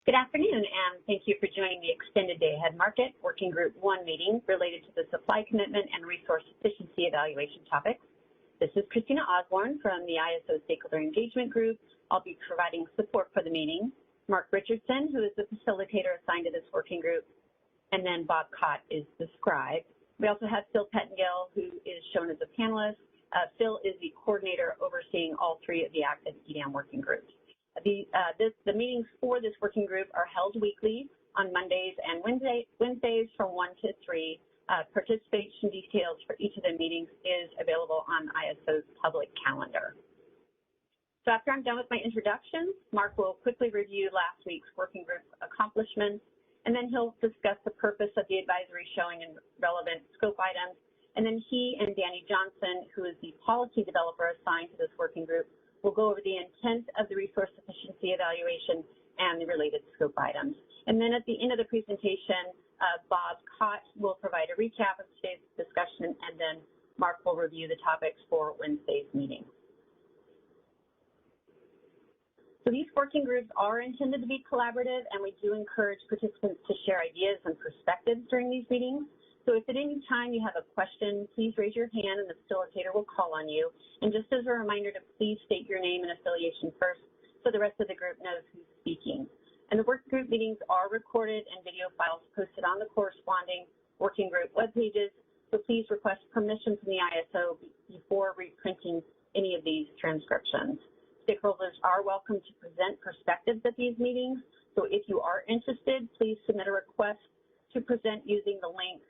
Good afternoon, and thank you for joining the Extended Day Ahead Market Working Group 1 meeting related to the supply commitment and resource efficiency evaluation topics. This is Christina Osborne from the ISO Stakeholder Engagement Group. I'll be providing support for the meeting. Mark Richardson, who is the facilitator assigned to this working group, and then Bob Cott is the scribe. We also have Phil Pettengill, who is shown as a panelist. Phil is the coordinator overseeing all three of the active Edam working groups. The meetings for this working group are held weekly on Mondays and Wednesdays from 1 to 3. Participation details for each of the meetings is available on ISO's public calendar. So after I'm done with my introduction, Mark will quickly review last week's working group accomplishments, and then he'll discuss the purpose of the advisory showing and relevant scope items. And then he and Danny Johnson, who is the policy developer assigned to this working group, we'll go over the intent of the resource efficiency evaluation and the related scope items. And then at the end of the presentation, Bob Cott will provide a recap of today's discussion, and then Mark will review the topics for Wednesday's meeting. So these working groups are intended to be collaborative, and we do encourage participants to share ideas and perspectives during these meetings. So if at any time you have a question, please raise your hand and the facilitator will call on you. And just as a reminder to please state your name and affiliation first so the rest of the group knows who's speaking. And the working group meetings are recorded and video files posted on the corresponding working group web pages. So please request permission from the ISO before reprinting any of these transcriptions. Stakeholders are welcome to present perspectives at these meetings. So if you are interested, please submit a request to present using the link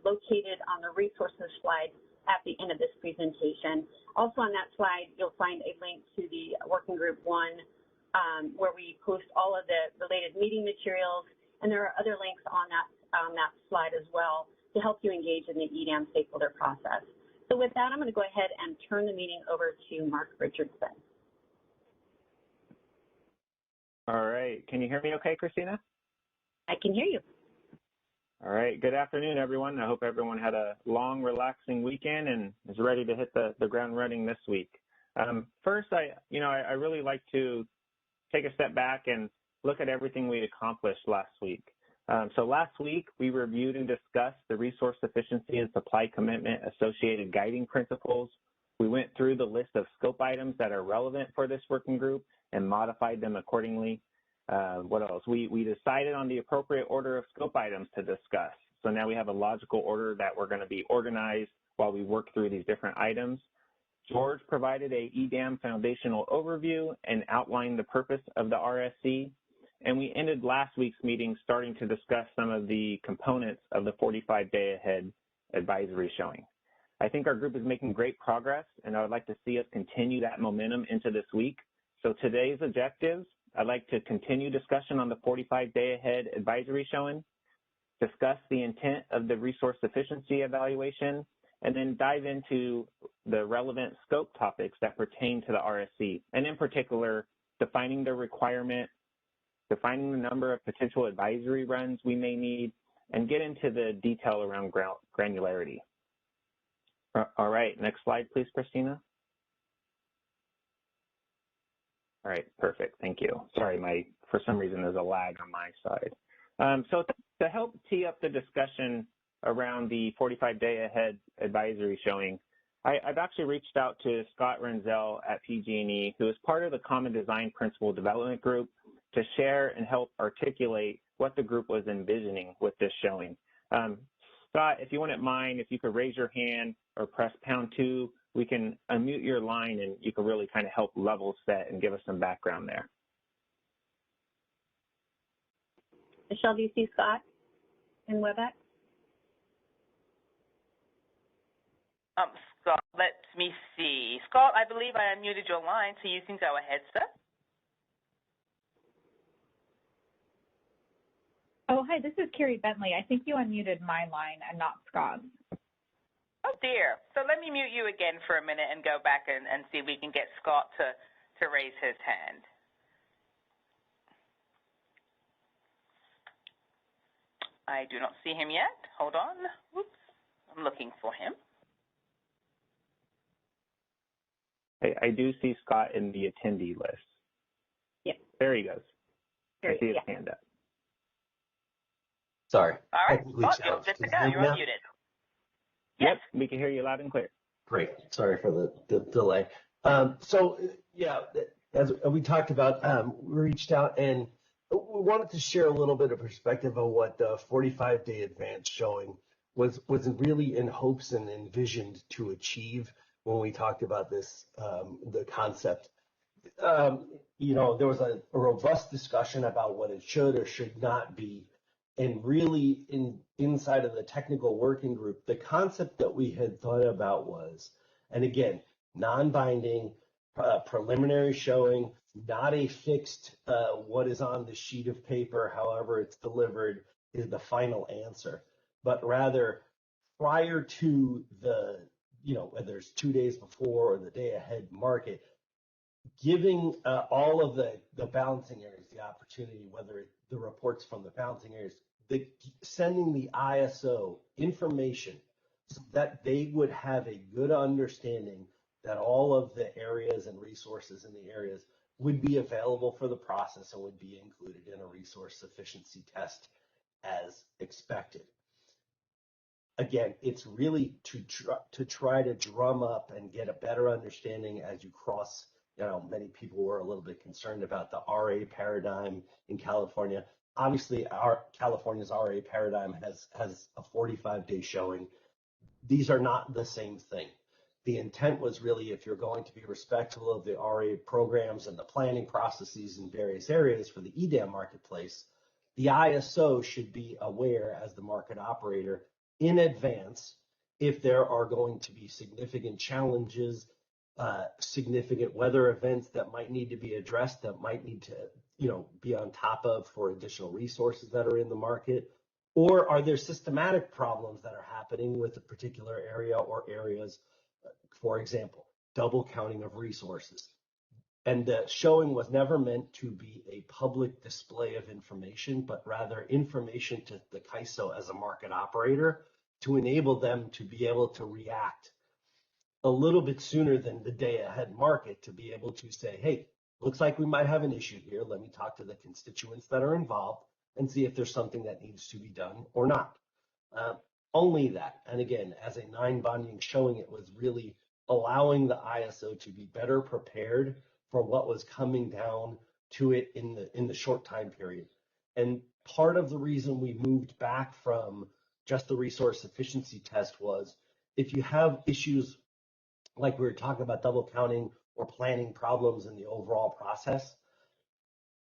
located on the resources slide at the end of this presentation. Also on that slide, you'll find a link to the Working Group 1 where we post all of the related meeting materials, and there are other links on that slide as well to help you engage in the Edam stakeholder process. So with that, I'm going to go ahead and turn the meeting over to Mark Richardson. All right. Can you hear me okay, Christina? I can hear you. All right. Good afternoon, everyone. I hope everyone had a long, relaxing weekend and is ready to hit the ground running this week. First, I really like to take a step back and look at everything we accomplished last week. So last week, we reviewed and discussed the resource efficiency and supply commitment associated guiding principles. We went through the list of scope items that are relevant for this working group and modified them accordingly. What else? We decided on the appropriate order of scope items to discuss. So now we have a logical order that we're going to be organized while we work through these different items. George provided a Edam foundational overview and outlined the purpose of the RSC. And we ended last week's meeting starting to discuss some of the components of the 45-day ahead advisory showing. I think our group is making great progress, and I would like to see us continue that momentum into this week. So today's objectives: I'd like to continue discussion on the 45-day ahead advisory showing, discuss the intent of the resource efficiency evaluation, and then dive into the relevant scope topics that pertain to the RSC, and in particular, defining the requirement, defining the number of potential advisory runs we may need, and get into the detail around granularity. All right, next slide, please, Christina. All right, perfect, thank you. Sorry, for some reason there's a lag on my side. So to help tee up the discussion around the 45-day ahead advisory showing, I've actually reached out to Scott Renzel at PG&E, who is part of the Common Design Principle Development Group, to share and help articulate what the group was envisioning with this showing. Scott, if you wouldn't mind, if you could raise your hand or press #2, we can unmute your line and you can really kind of help level set and give us some background there. Michelle, do you see Scott in WebEx? Scott, let me see. Scott, I believe I unmuted your line, so you can go ahead, sir. Oh, hi, this is Carrie Bentley. I think you unmuted my line and not Scott's. Oh, dear. So let me mute you again for a minute and go back and see if we can get Scott to raise his hand. I do not see him yet. Hold on. Whoops. I'm looking for him. I do see Scott in the attendee list. Yep. There he goes. There I see his yeah. hand up. Sorry. All right, Technically Scott, you're challenged. good to Can go. you hear You're me now? unmuted. Yep, we can hear you loud and clear. Great. Sorry for the delay. Yeah, as we talked about, we reached out and we wanted to share a little bit of perspective on what the 45-day advance showing was really in hopes and envisioned to achieve when we talked about this, the concept. There was a robust discussion about what it should or should not be. And really inside of the technical working group, the concept that we had thought about was, and again, non-binding, preliminary showing, not a fixed what is on the sheet of paper, however it's delivered is the final answer, but rather prior to the, whether it's 2 days before or the day ahead market, giving all of the balancing areas the opportunity, whether the reports from the balancing areas, sending the ISO information so that they would have a good understanding that all of the areas and resources in the areas would be available for the process and would be included in a resource sufficiency test as expected. Again, it's really to try to drum up and get a better understanding as you cross. Many people were a little bit concerned about the RA paradigm in California. Obviously, California's RA paradigm has a 45-day showing. These are not the same thing. The intent was really, if you're going to be respectful of the RA programs and the planning processes in various areas for the Edam marketplace, the ISO should be aware as the market operator in advance if there are going to be significant challenges, significant weather events that might need to be addressed, that might need to, be on top of for additional resources that are in the market, or are there systematic problems that are happening with a particular area or areas, for example, double counting of resources. And the showing was never meant to be a public display of information, but rather information to the CAISO as a market operator to enable them to be able to react a little bit sooner than the day ahead market, to be able to say, hey, looks like we might have an issue here. Let me talk to the constituents that are involved and see if there's something that needs to be done or not. Only that. And again, as a non-binding showing, it was really allowing the ISO to be better prepared for what was coming down to it in the short time period. And part of the reason we moved back from just the resource efficiency test was, if you have issues like we were talking about double counting or planning problems in the overall process,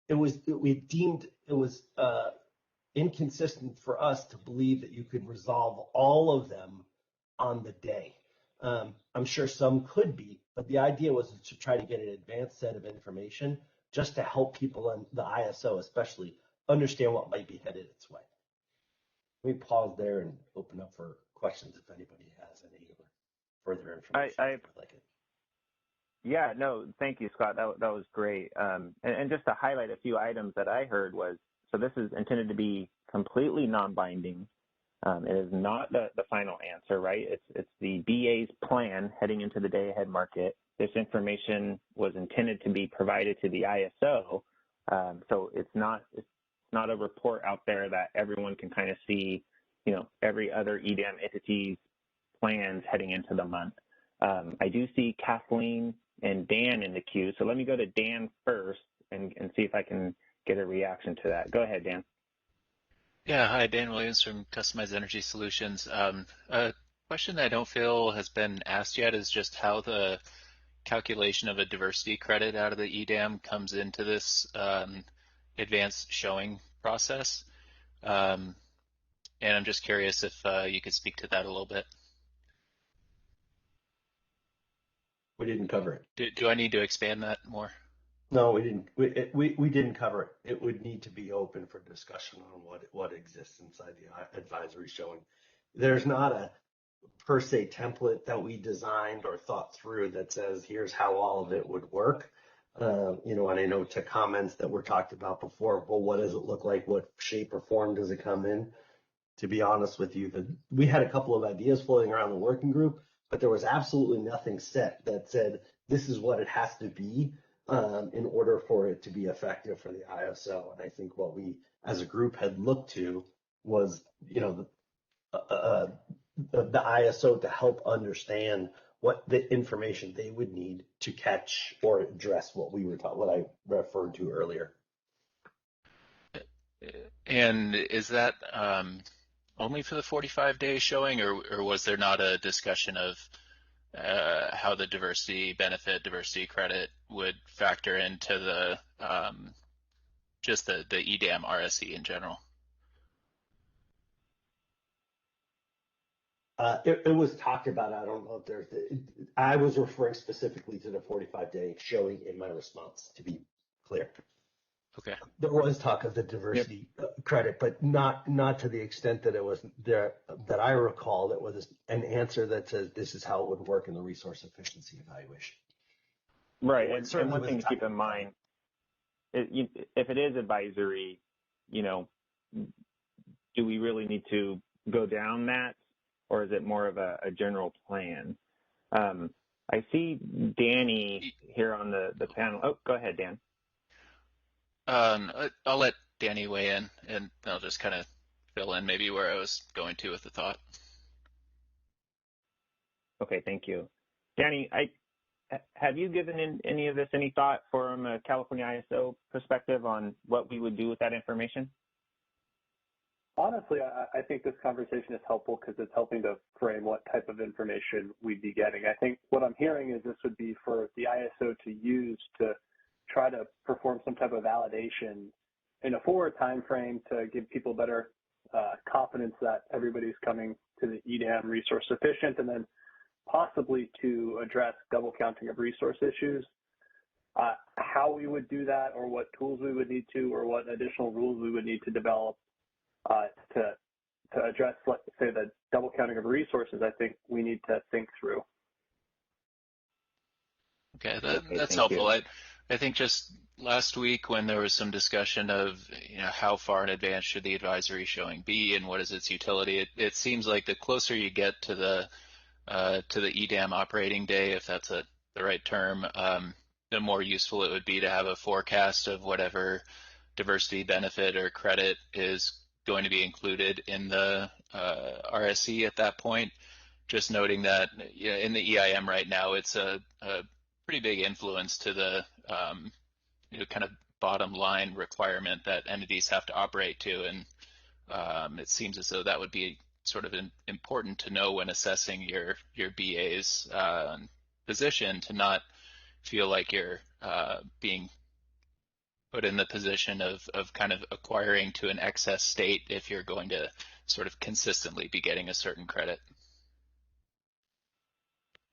we deemed it was inconsistent for us to believe that you could resolve all of them on the day. I'm sure some could be, but the idea was to try to get an advanced set of information just to help people in the ISO especially understand what might be headed its way. Let me pause there and open up for questions if anybody has any further information. Yeah, no, thank you, Scott. That was great. And just to highlight a few items that I heard was, so this is intended to be completely non-binding. It is not the final answer, right? It's the BA's plan heading into the day ahead market. This information was intended to be provided to the ISO, so it's not a report out there that everyone can kind of see, every other EDAM entity's plans heading into the month. I do see Kathleen and Dan in the queue, so let me go to Dan first and see if I can get a reaction to that. Go ahead, Dan. Yeah, hi, Dan Williams from Customized Energy Solutions. A question that I don't feel has been asked yet is just how the calculation of a diversity credit out of the EDAM comes into this advanced showing process. And I'm just curious if you could speak to that a little bit. We didn't cover it. Do I need to expand that more? No, we didn't. We didn't cover it. It would need to be open for discussion on what exists inside the advisory showing. There's not a per se template that we designed or thought through that says here's how all of it would work. And I know to comments that were talked about before, well, what does it look like? What shape or form does it come in? To be honest with you, we had a couple of ideas floating around the working group, but there was absolutely nothing set that said this is what it has to be in order for it to be effective for the ISO. And I think what we as a group had looked to was, the ISO to help understand what the information they would need to catch or address what I referred to earlier. And is that only for the 45-day showing, or was there not a discussion of how the diversity benefit, diversity credit would factor into the just the EDAM RSE in general? It was talked about. I don't know if I was referring specifically to the 45-day showing in my response, to be clear. Okay. There was talk of the diversity credit, but not to the extent that it was there that I recall. That was an answer that says this is how it would work in the resource efficiency evaluation. Right, and one thing to keep in mind, if it is advisory, do we really need to go down that, or is it more of a general plan? I see Danny here on the panel. Oh, go ahead, Dan. I'll let Danny weigh in, and I'll just kind of fill in maybe where I was going to with the thought. Okay, thank you. Danny, have you given any of this any thought from a California ISO perspective on what we would do with that information? Honestly, I think this conversation is helpful because it's helping to frame what type of information we'd be getting. I think what I'm hearing is this would be for the ISO to use to try to perform some type of validation in a forward time frame to give people better confidence that everybody's coming to the EDAM resource sufficient, and then possibly to address double counting of resource issues. How we would do that, or what tools we would need to, or what additional rules we would need to develop to address, let's say, the double counting of resources, I think we need to think through. Okay, that's helpful. I think just last week when there was some discussion of how far in advance should the advisory showing be and what is its utility, it seems like the closer you get to the EDAM operating day, if that's the right term, the more useful it would be to have a forecast of whatever diversity benefit or credit is going to be included in the RSE at that point. Just noting that in the EIM right now, it's a pretty big influence to the kind of bottom line requirement that entities have to operate to, and it seems as though that would be sort of important to know when assessing your BA's position, to not feel like you're being put in the position of kind of acquiring to an excess state if you're going to sort of consistently be getting a certain credit.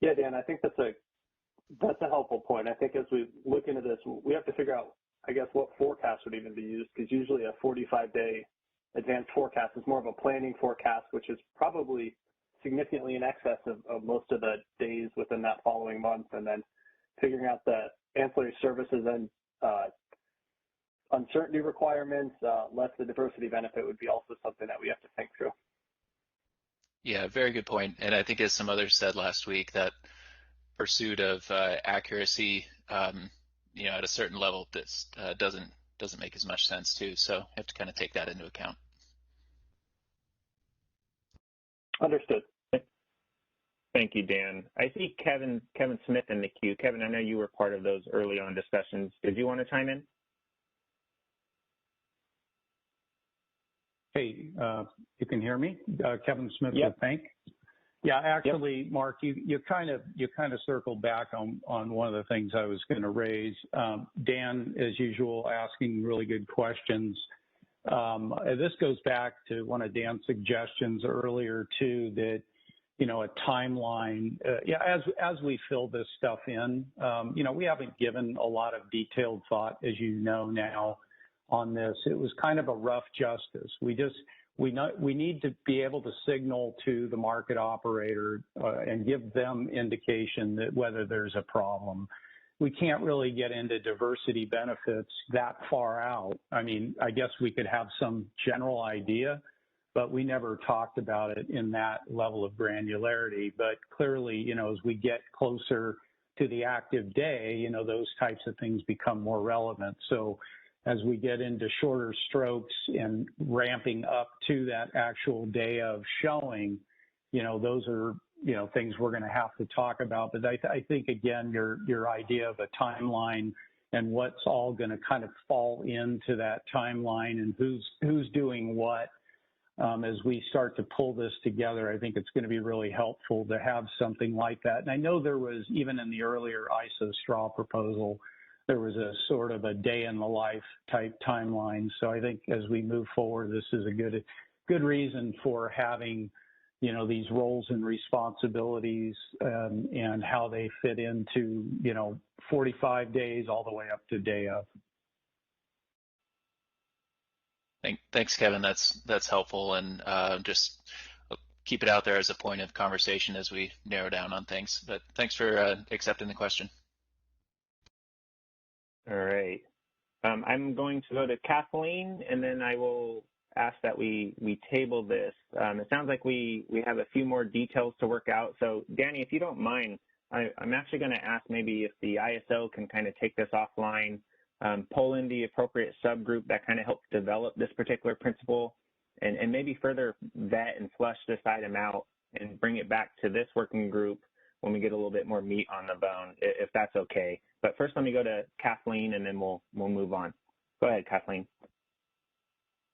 Yeah, Dan, I think that's a helpful point. I think as we look into this, we have to figure out, I guess, what forecast would even be used, because usually a 45-day advanced forecast is more of a planning forecast, which is probably significantly in excess of most of the days within that following month, and then figuring out the ancillary services and uncertainty requirements, less the diversity benefit would be also something that we have to think through. Yeah, very good point. And I think as some others said last week, that pursuit of accuracy, at a certain level, this doesn't make as much sense too. So you have to kind of take that into account. Understood. Thank you, Dan. I see Kevin Smith in the queue. Kevin, I know you were part of those early on discussions. Did you want to chime in? Hey, you can hear me? Kevin Smith Yep. with Bank. Yeah, actually, Yep. Mark, you kind of circled back on one of the things I was going to raise. Dan, as usual, asking really good questions. This goes back to one of Dan's suggestions earlier too, that a timeline. As we fill this stuff in, we haven't given a lot of detailed thought, as you know now, on this. It was kind of a rough justice. We need to be able to signal to the market operator and give them indication that whether there's a problem. We can't really get into diversity benefits that far out. I mean, I guess we could have some general idea, but we never talked about it in that level of granularity. But clearly, as we get closer to the active day, those types of things become more relevant. So as we get into shorter strokes and ramping up to that actual day of showing, those are, things we're going to have to talk about. But I think, again, your idea of a timeline and what's all going to kind of fall into that timeline and who's doing what, as we start to pull this together, I think it's going to be really helpful to have something like that. And I know there was, even in the earlier ISO straw proposal, there was a sort of a day in the life type timeline. So I think as we move forward, this is a good reason for having, these roles and responsibilities and how they fit into, 45 days all the way up to day of. Thanks, Kevin. That's helpful, and just keep it out there as a point of conversation as we narrow down on things. But thanks for accepting the question. All right. I'm going to go to Kathleen, and then I will ask that we table this. It sounds like we have a few more details to work out. So, Danny, if you don't mind, I'm actually going to ask maybe if the ISO can kind of take this offline, pull in the appropriate subgroup that kind of helps develop this particular principle, and maybe further vet and flesh this item out and bring it back to this working group when we get a little bit more meat on the bone, if that's okay. But first, let me go to Kathleen, and then we'll move on. Go ahead, Kathleen.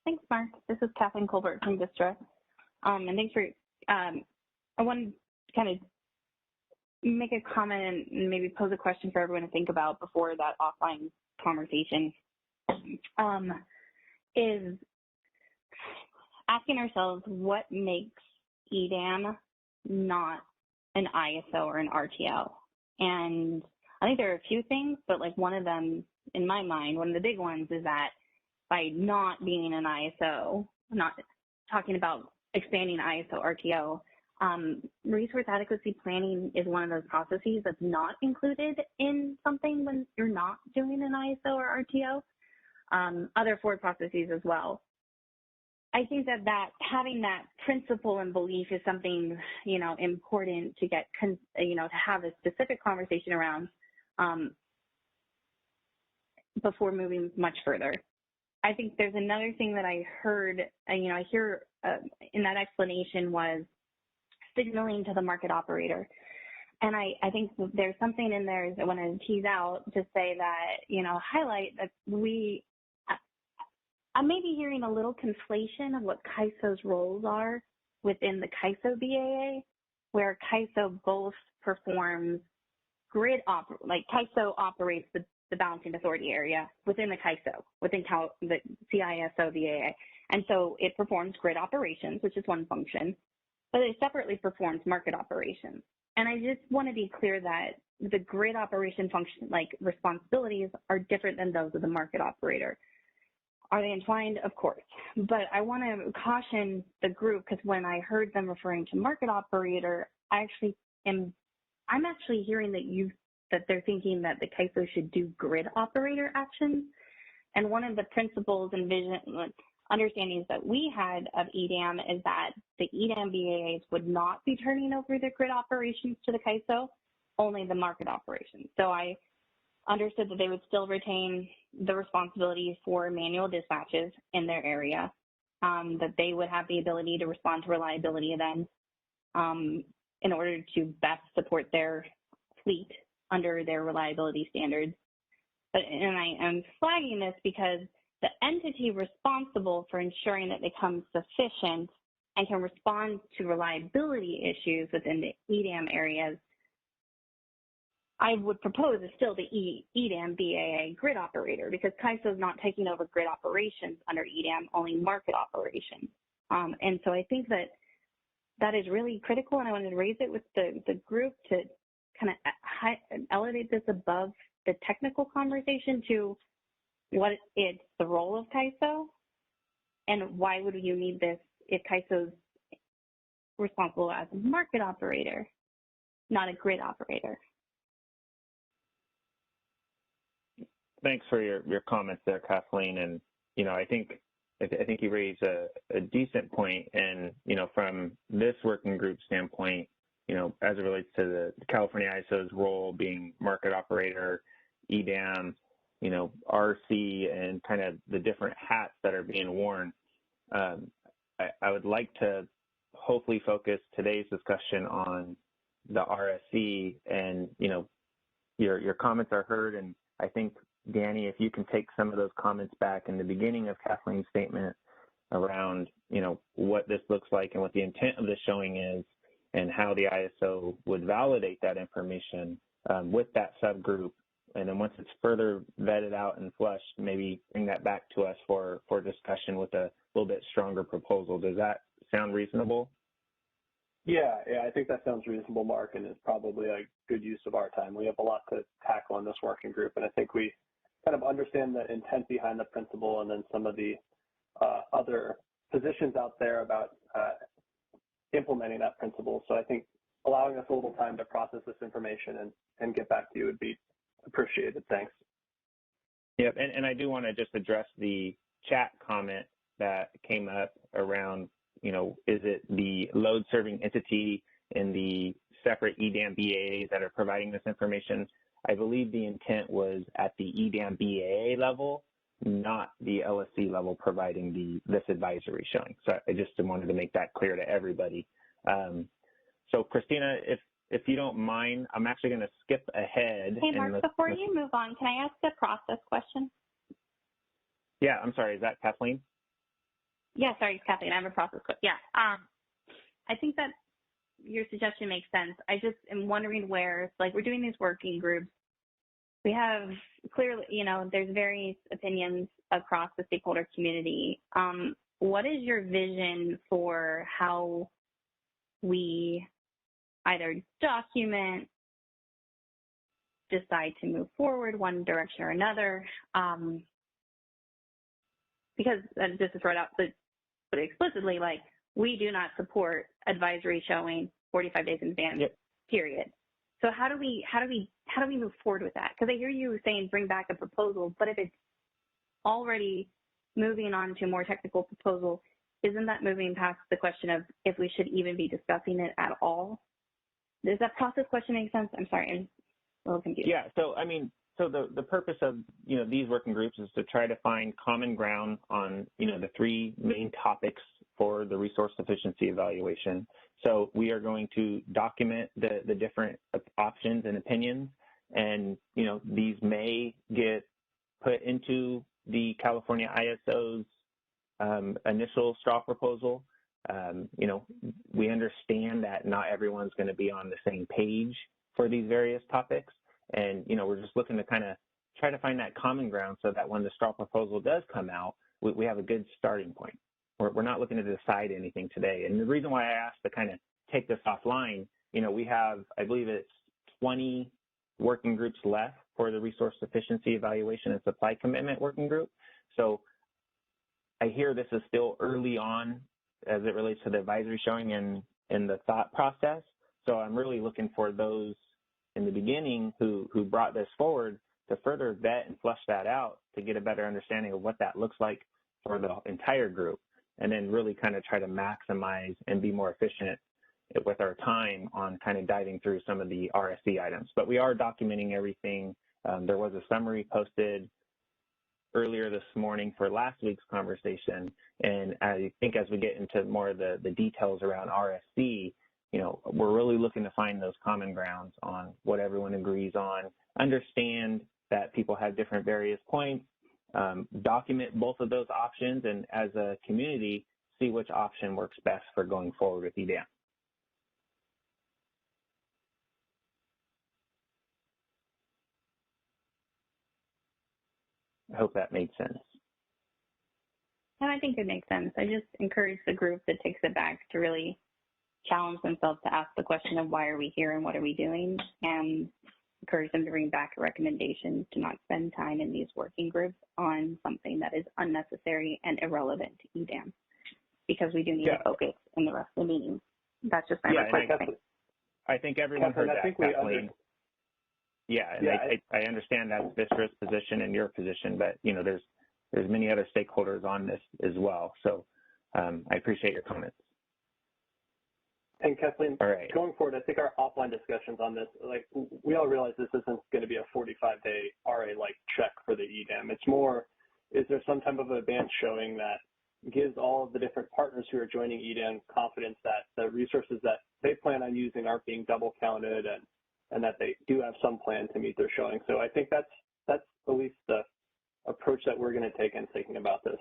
Thanks, Mark. This is Kathleen Colbert from Vistra. And thanks for, I wanted to kind of make a comment and maybe pose a question for everyone to think about before that offline conversation, is asking ourselves what makes Edam not an ISO or an RTO. And I think there are a few things, but like one of them, in my mind, one of the big ones is that by not being an ISO, not talking about expanding ISO RTO, resource adequacy planning is one of those processes that's not included in something when you're not doing an ISO or RTO, other forward processes as well. I think that having that principle and belief is something, important to get, to have a specific conversation around before moving much further. I think there's another thing that I heard, I hear in that explanation was signaling to the market operator. And I think there's something in there that I want to tease out to say that, highlight that I may be hearing a little conflation of what CAISO's roles are within the CAISO BAA, where CAISO both performs CAISO operates the balancing authority area within the CAISO, within the CISO BAA. And so it performs grid operations, which is one function, but it separately performs market operations. And I just want to be clear that the grid operation function, responsibilities, are different than those of the market operator. Are they entwined? Of course. But I want to caution the group, because when I heard them referring to market operator, I'm actually hearing that they're thinking that the CAISO should do grid operator actions. And one of the principles and understandings that we had of Edam is that the Edam BAAs would not be turning over their grid operations to the CAISO, only the market operations. So I understood that they would still retain the responsibility for manual dispatches in their area, that they would have the ability to respond to reliability events in order to best support their fleet under their reliability standards. And I am flagging this because the entity responsible for ensuring that they become sufficient and can respond to reliability issues within the Edam areas, I would propose is still the Edam BAA grid operator, because CAISO is not taking over grid operations under Edam, only market operations. And so I think that is really critical, and I wanted to raise it with the group to kind of elevate this above the technical conversation to what is the role of CAISO and why would you need this if CAISO's responsible as a market operator, not a grid operator. Thanks for your comments there, Kathleen. And, I think you raise a decent point. And, from this working group standpoint, as it relates to the California ISO's role being market operator, Edam, RC and kind of the different hats that are being worn. I would like to hopefully focus today's discussion on the RSC, and your comments are heard, and I think, Danny, if you can take some of those comments back in the beginning of Kathleen's statement around what this looks like and what the intent of the showing is, and how the ISO would validate that information with that subgroup, and then once it's further vetted out and flushed, maybe bring that back to us for discussion with a little bit stronger proposal. Does that sound reasonable? Yeah, I think that sounds reasonable, Mark, and is probably a good use of our time. We have a lot to tackle in this working group, and I think we kind of understand the intent behind the principle and then some of the other positions out there about implementing that principle. So I think allowing us a little time to process this information and get back to you would be appreciated. Thanks. Yep, and I do want to just address the chat comment that came up around, is it the load serving entity in the separate EDAM BAAs that are providing this information? I believe the intent was at the EDAM BAA level, not the LSC level providing this advisory showing. So I just wanted to make that clear to everybody. So Christina, if you don't mind, I'm actually going to skip ahead. Hey, Mark, before you move on, can I ask a process question? Yeah, I'm sorry. Is that Kathleen? Yeah, sorry, it's Kathleen. I have a process question. Yeah. I think that your suggestion makes sense. I just am wondering where, like, we're doing these working groups. We have clearly, there's various opinions across the stakeholder community. What is your vision for how we either document, decide to move forward one direction or another? Because just to throw it out, but explicitly, like, we do not support advisory showing 45 days in advance, yep. Period. So how do we move forward with that? Because I hear you saying bring back a proposal, but if it's already moving on to a more technical proposal, isn't that moving past the question of if we should even be discussing it at all? Does that process question make sense? I'm sorry, I'm a little confused. Yeah, so the purpose of these working groups is to try to find common ground on the three main topics for the resource sufficiency evaluation. So we are going to document the different options and opinions, and these may get put into the California ISO's initial straw proposal. We understand that not everyone's going to be on the same page for these various topics, and we're just looking to kind of try to find that common ground so that when the straw proposal does come out, we have a good starting point. We're not looking to decide anything today. And the reason why I asked to kind of take this offline, we have, I believe it's 20 working groups left for the resource sufficiency evaluation and supply commitment working group. So I hear this is still early on as it relates to the advisory showing and the thought process. So I'm really looking for those in the beginning who brought this forward to further vet and flush that out to get a better understanding of what that looks like for the entire group, and then really kind of try to maximize and be more efficient with our time on kind of diving through some of the RSC items. But we are documenting everything. There was a summary posted earlier this morning for last week's conversation, and I think as we get into more of the details around RSC, we're really looking to find those common grounds on what everyone agrees on, understand that people have different various points, document both of those options, and as a community, see which option works best for going forward with EDAM. I hope that made sense. And I think it makes sense. I just encourage the group that takes it back to really challenge themselves to ask the question of why are we here and what are we doing, and encourage them to bring back a recommendation to not spend time in these working groups on something that is unnecessary and irrelevant to EDAM, because we do need to focus in the rest of the meeting. That's just my request. I think everyone heard that, Kathleen. Yeah, and I understand that's Vistra's position and your position, but there's many other stakeholders on this as well. So I appreciate your comments. And Kathleen, All right. going forward, I think our offline discussions on this, like we all realize this isn't going to be a 45-day RA-like check for the EDAM. It's more, is there some type of advance showing that gives all of the different partners who are joining EDAM confidence that the resources that they plan on using aren't being double counted and that they do have some plan to meet their showing. So I think that's at least the approach that we're going to take in thinking about this.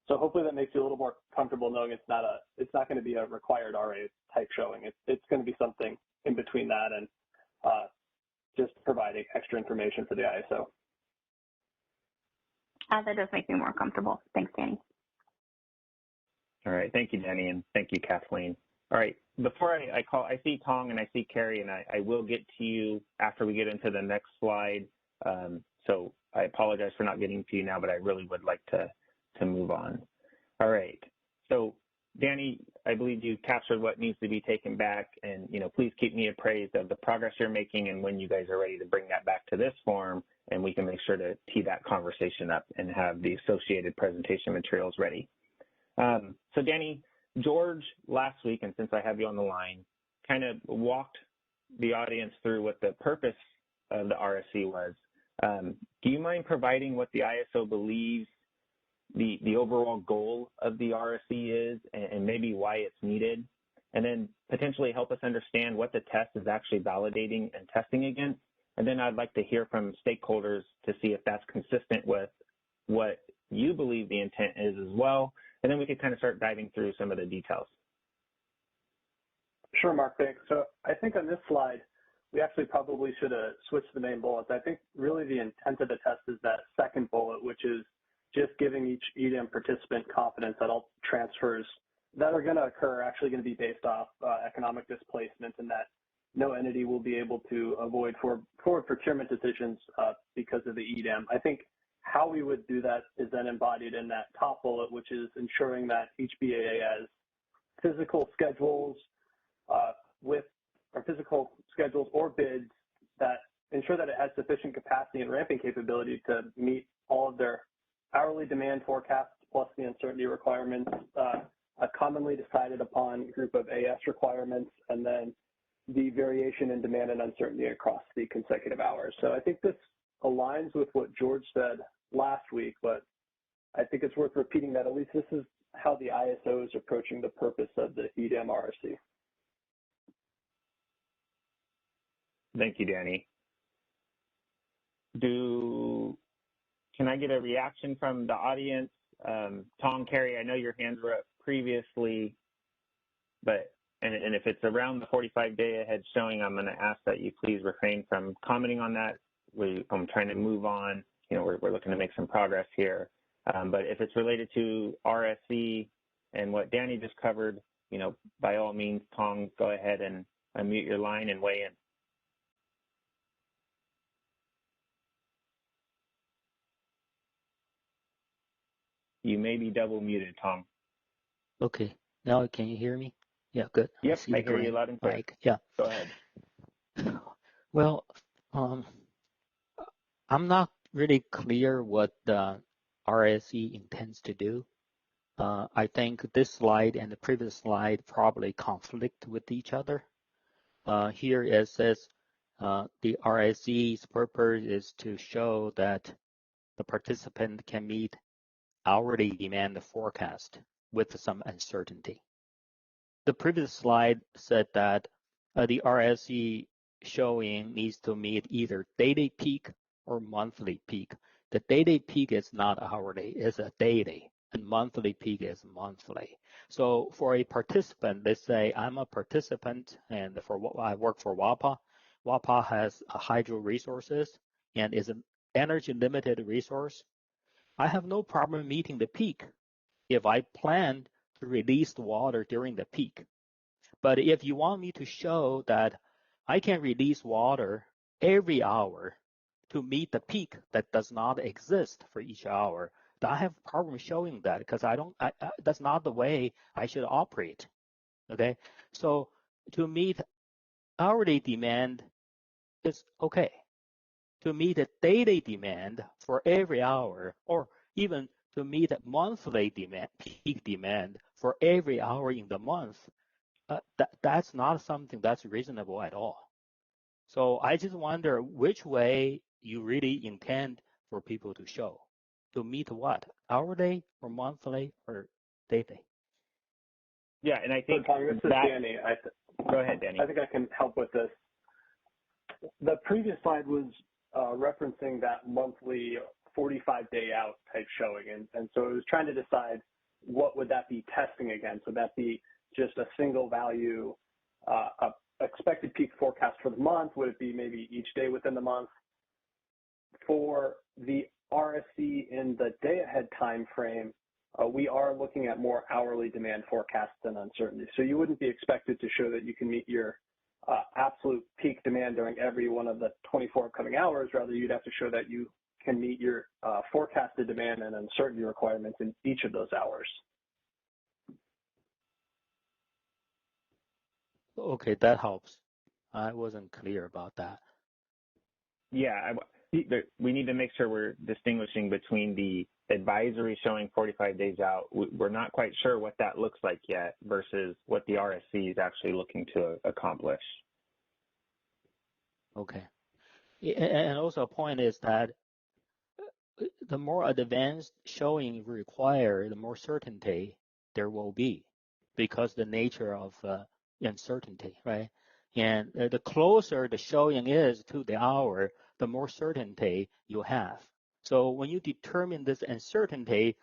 So hopefully that makes you a little more comfortable knowing it's not going to be a required RA type showing. It's going to be something in between that and just providing extra information for the ISO. That does make me more comfortable. Thanks, Danny. All right. Thank you, Danny, and thank you, Kathleen. All right. Before I see Tong and I see Carrie, and I will get to you after we get into the next slide. So I apologize for not getting to you now, but I really would like to move on. All right. So Danny, I believe you captured what needs to be taken back, and please keep me appraised of the progress you're making and when you guys are ready to bring that back to this forum, and we can make sure to tee that conversation up and have the associated presentation materials ready. So Danny, George last week, and since I have you on the line, kind of walked the audience through what the purpose of the RSC was. Do you mind providing what the ISO believes the overall goal of the RSC is and maybe why it's needed, and then potentially help us understand what the test is actually validating and testing against? And then I'd like to hear from stakeholders to see if that's consistent with what you believe the intent is as well. And then we could kind of start diving through some of the details. Sure, Mark, thanks. So I think on this slide, we actually probably should have switched the main bullets. I think really the intent of the test is that second bullet, which is just giving each EDAM participant confidence that all transfers that are going to occur are actually going to be based off economic displacement, and that no entity will be able to avoid forward procurement decisions because of the EDAM. I think how we would do that is then embodied in that top bullet, which is ensuring that each BAA has physical schedules physical schedules or bids that ensure that it has sufficient capacity and ramping capability to meet all of their hourly demand forecasts plus the uncertainty requirements, a commonly decided upon group of AS requirements, and then the variation in demand and uncertainty across the consecutive hours. So I think this aligns with what George said last week, but I think it's worth repeating that at least this is how the ISO is approaching the purpose of the EDAM RSC. Thank you, Danny. Can I get a reaction from the audience? Tom, Carrie, I know your hands were up previously, but and if it's around the 45-day ahead showing, I'm going to ask that you please refrain from commenting on that. I'm trying to move on. We're looking to make some progress here. But if it's related to RSC and what Danny just covered, by all means, Tom, go ahead and unmute your line and weigh in. You may be double muted, Tom. Okay. Now can you hear me? Yeah, good. Yep, I hear you loud and clear. Yeah. Go ahead. Well, I'm not really clear what the RSE intends to do. I think this slide and the previous slide probably conflict with each other. Here it says the RSE's purpose is to show that the participant can meet hourly demand forecast with some uncertainty. The previous slide said that the RSE showing needs to meet either daily peak or monthly peak. The daily peak is not hourly, it's a daily, and monthly peak is monthly. So for a participant, let's say I'm a participant and I work for WAPA. WAPA has hydro resources and is an energy limited resource. I have no problem meeting the peak if I plan to release the water during the peak. But if you want me to show that I can release water every hour to meet the peak that does not exist for each hour, I have a problem showing that because that's not the way I should operate. Okay, so to meet hourly demand is okay. To meet a daily demand for every hour, or even to meet a monthly demand, peak demand for every hour in the month, that's not something that's reasonable at all. So I just wonder which way you really intend for people to show, to meet what, hourly or monthly or daily? Yeah, and I think so, this is Danny. Go ahead, Danny. I think I can help with this. The previous slide was referencing that monthly 45-day out type showing, and so it was trying to decide what would that be testing against. Would that be just a single value, expected peak forecast for the month? Would it be maybe each day within the month? For the RSC in the day-ahead time frame, we are looking at more hourly demand forecasts than uncertainty. So you wouldn't be expected to show that you can meet your absolute peak demand during every one of the 24 upcoming hours. Rather, you'd have to show that you can meet your forecasted demand and uncertainty requirements in each of those hours. Okay, that helps. I wasn't clear about that. Yeah, we need to make sure we're distinguishing between the advisory showing 45 days out. We're not quite sure what that looks like yet versus what the RSC is actually looking to accomplish. Okay. And also a point is that the more advanced showing required, the more certainty there will be because the nature of uncertainty, right? And the closer the showing is to the hour, the more certainty you have. So when you determine this uncertainty,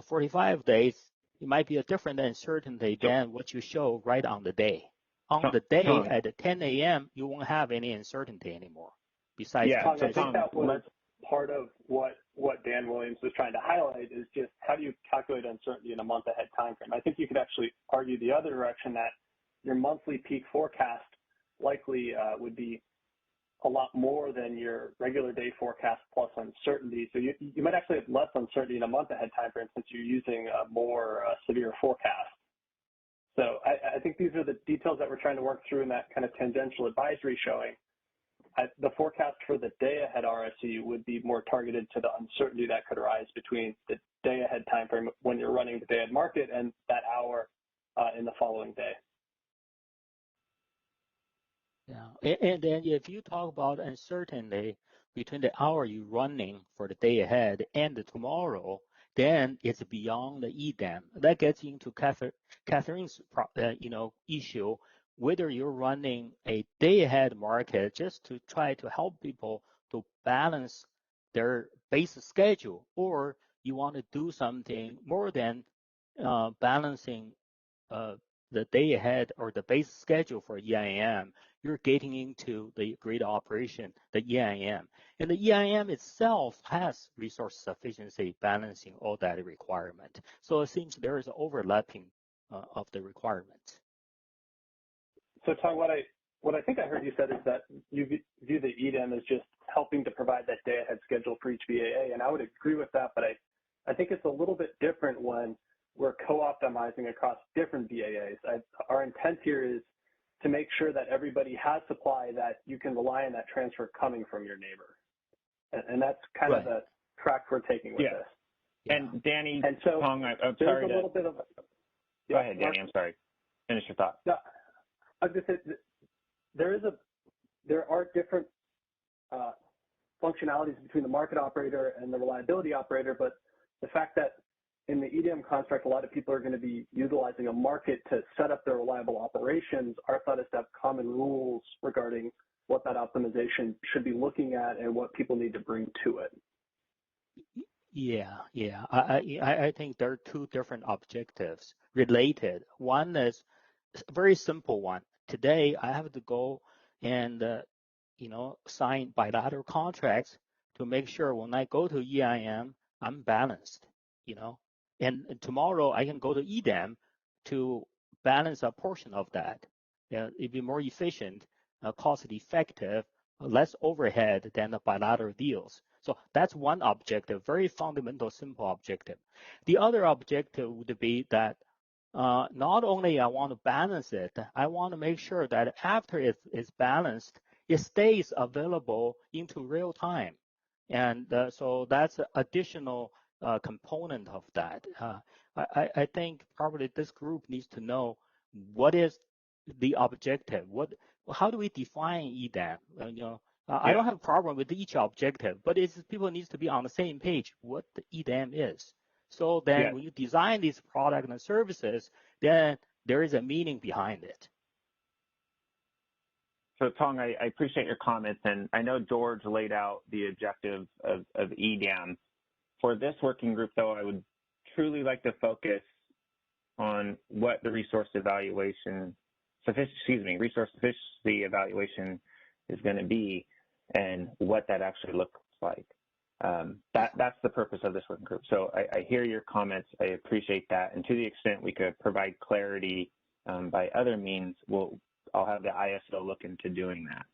45 days, it might be a different uncertainty than what you show right on the day. On the day at 10 a.m., you won't have any uncertainty anymore. Besides, yeah, I think that was part of what Dan Williams was trying to highlight is just how do you calculate uncertainty in a month ahead time frame. I think you could actually argue the other direction that your monthly peak forecast likely would be a lot more than your regular day forecast plus uncertainty. So you might actually have less uncertainty in a month ahead time frame since you're using a more severe forecast. So I think these are the details that we're trying to work through in that kind of tangential advisory showing. The forecast for the day-ahead RSE would be more targeted to the uncertainty that could arise between the day-ahead time frame when you're running the day-ahead market and that hour in the following day. Yeah, and then if you talk about uncertainty between the hour you're running for the day ahead and the tomorrow, then it's beyond the Edam. That gets into Catherine's issue, whether you're running a day ahead market just to try to help people to balance their base schedule, or you want to do something more than balancing the day ahead or the base schedule for EIM. You're getting into the grid operation, the EIM. And the EIM itself has resource sufficiency, balancing all that requirement. So it seems there is overlapping of the requirements. So Tom, what I think I heard you said is that you view the EDAM as just helping to provide that day ahead schedule for each BAA, and I would agree with that, but I think it's a little bit different when we're co-optimizing across different BAAs. Our intent here is to make sure that everybody has supply that you can rely on that transfer coming from your neighbor. And that's kind of the track we're taking with this. And Danny, and so Hong, I'm there's sorry a little bit of. Go ahead, Danny. I'm sorry. Finish your thought. No, I was going to say there are different functionalities between the market operator and the reliability operator, but the fact that in the EDM construct, a lot of people are going to be utilizing a market to set up their reliable operations. Our thought is to have common rules regarding what that optimization should be looking at and what people need to bring to it. Yeah. I think there are two different objectives related. One is a very simple one. Today, I have to go and sign bilateral contracts to make sure when I go to EIM, I'm balanced. And tomorrow I can go to EDAM to balance a portion of that. It'd be more efficient, cost effective, less overhead than the bilateral deals. So that's one objective, very fundamental, simple objective. The other objective would be that not only I want to balance it, I want to make sure that after it's balanced, it stays available into real time. And so that's an additional component of that. I think probably this group needs to know what is the objective. How do we define EDAM? I Yeah. don't have a problem with each objective, but people need to be on the same page what the EDAM is. So then when you design these products and services, then there is a meaning behind it. So Tong, I appreciate your comments, and I know George laid out the objective of EDAM. For this working group, though, I would truly like to focus on what the resource sufficiency evaluation is going to be and what that actually looks like. That's the purpose of this working group. So I hear your comments. I appreciate that. And to the extent we could provide clarity by other means, I'll have the ISO look into doing that.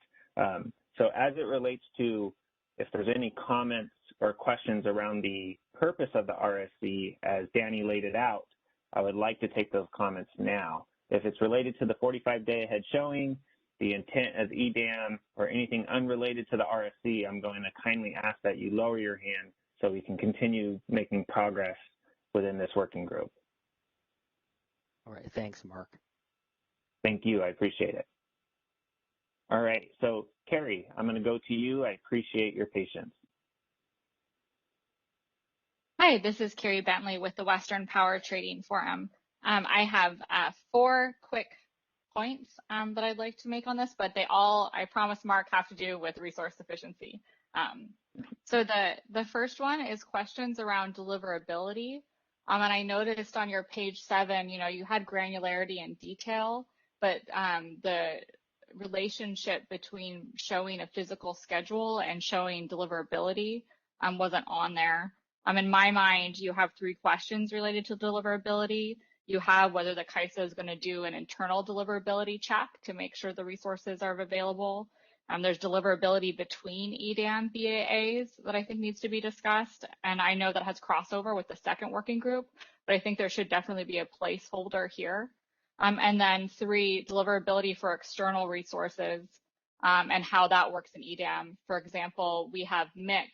So as it relates to if there's any comments or questions around the purpose of the RSC as Danny laid it out, I would like to take those comments now. If it's related to the 45-day ahead showing, the intent of EDAM, or anything unrelated to the RSC, I'm going to kindly ask that you lower your hand so we can continue making progress within this working group. All right, thanks, Mark. Thank you, I appreciate it. All right, so Carrie, I'm going to go to you. I appreciate your patience. Hi, this is Carrie Bentley with the Western Power Trading Forum. I have 4 quick points that I'd like to make on this, but they all, I promise Mark, have to do with resource sufficiency. So the first one is questions around deliverability. And I noticed on your page 7, you had granularity and detail, but the relationship between showing a physical schedule and showing deliverability wasn't on there. In my mind, you have 3 questions related to deliverability. You have whether the CAISO is going to do an internal deliverability check to make sure the resources are available. There's deliverability between EDAM BAAs that I think needs to be discussed. And I know that has crossover with the second working group, but I think there should definitely be a placeholder here. And then 3, deliverability for external resources and how that works in EDAM. For example, we have MIC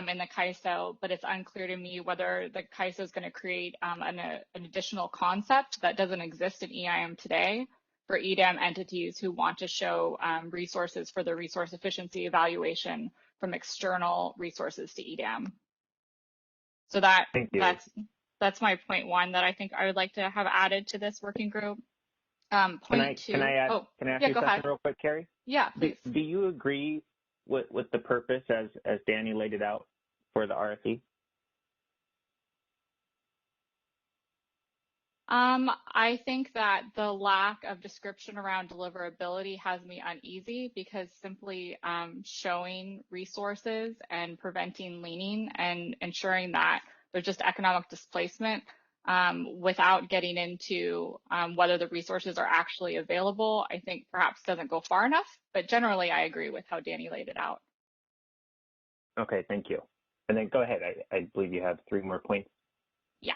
in the CAISO, but it's unclear to me whether the CAISO is going to create an additional concept that doesn't exist in EIM today for EDAM entities who want to show resources for the resource efficiency evaluation from external resources to EDAM. So that's my point 1 that I think I would like to have added to this working group. Point 2. Can I ask you something real quick, Carrie? Yeah, please. Do you agree with the purpose as Danny laid it out for the RSE? I think that the lack of description around deliverability has me uneasy because simply showing resources and preventing leaning and ensuring that there's just economic displacement without getting into whether the resources are actually available, I think perhaps doesn't go far enough. But generally, I agree with how Danny laid it out. Okay, thank you. And then go ahead. I believe you have 3 more points. Yeah.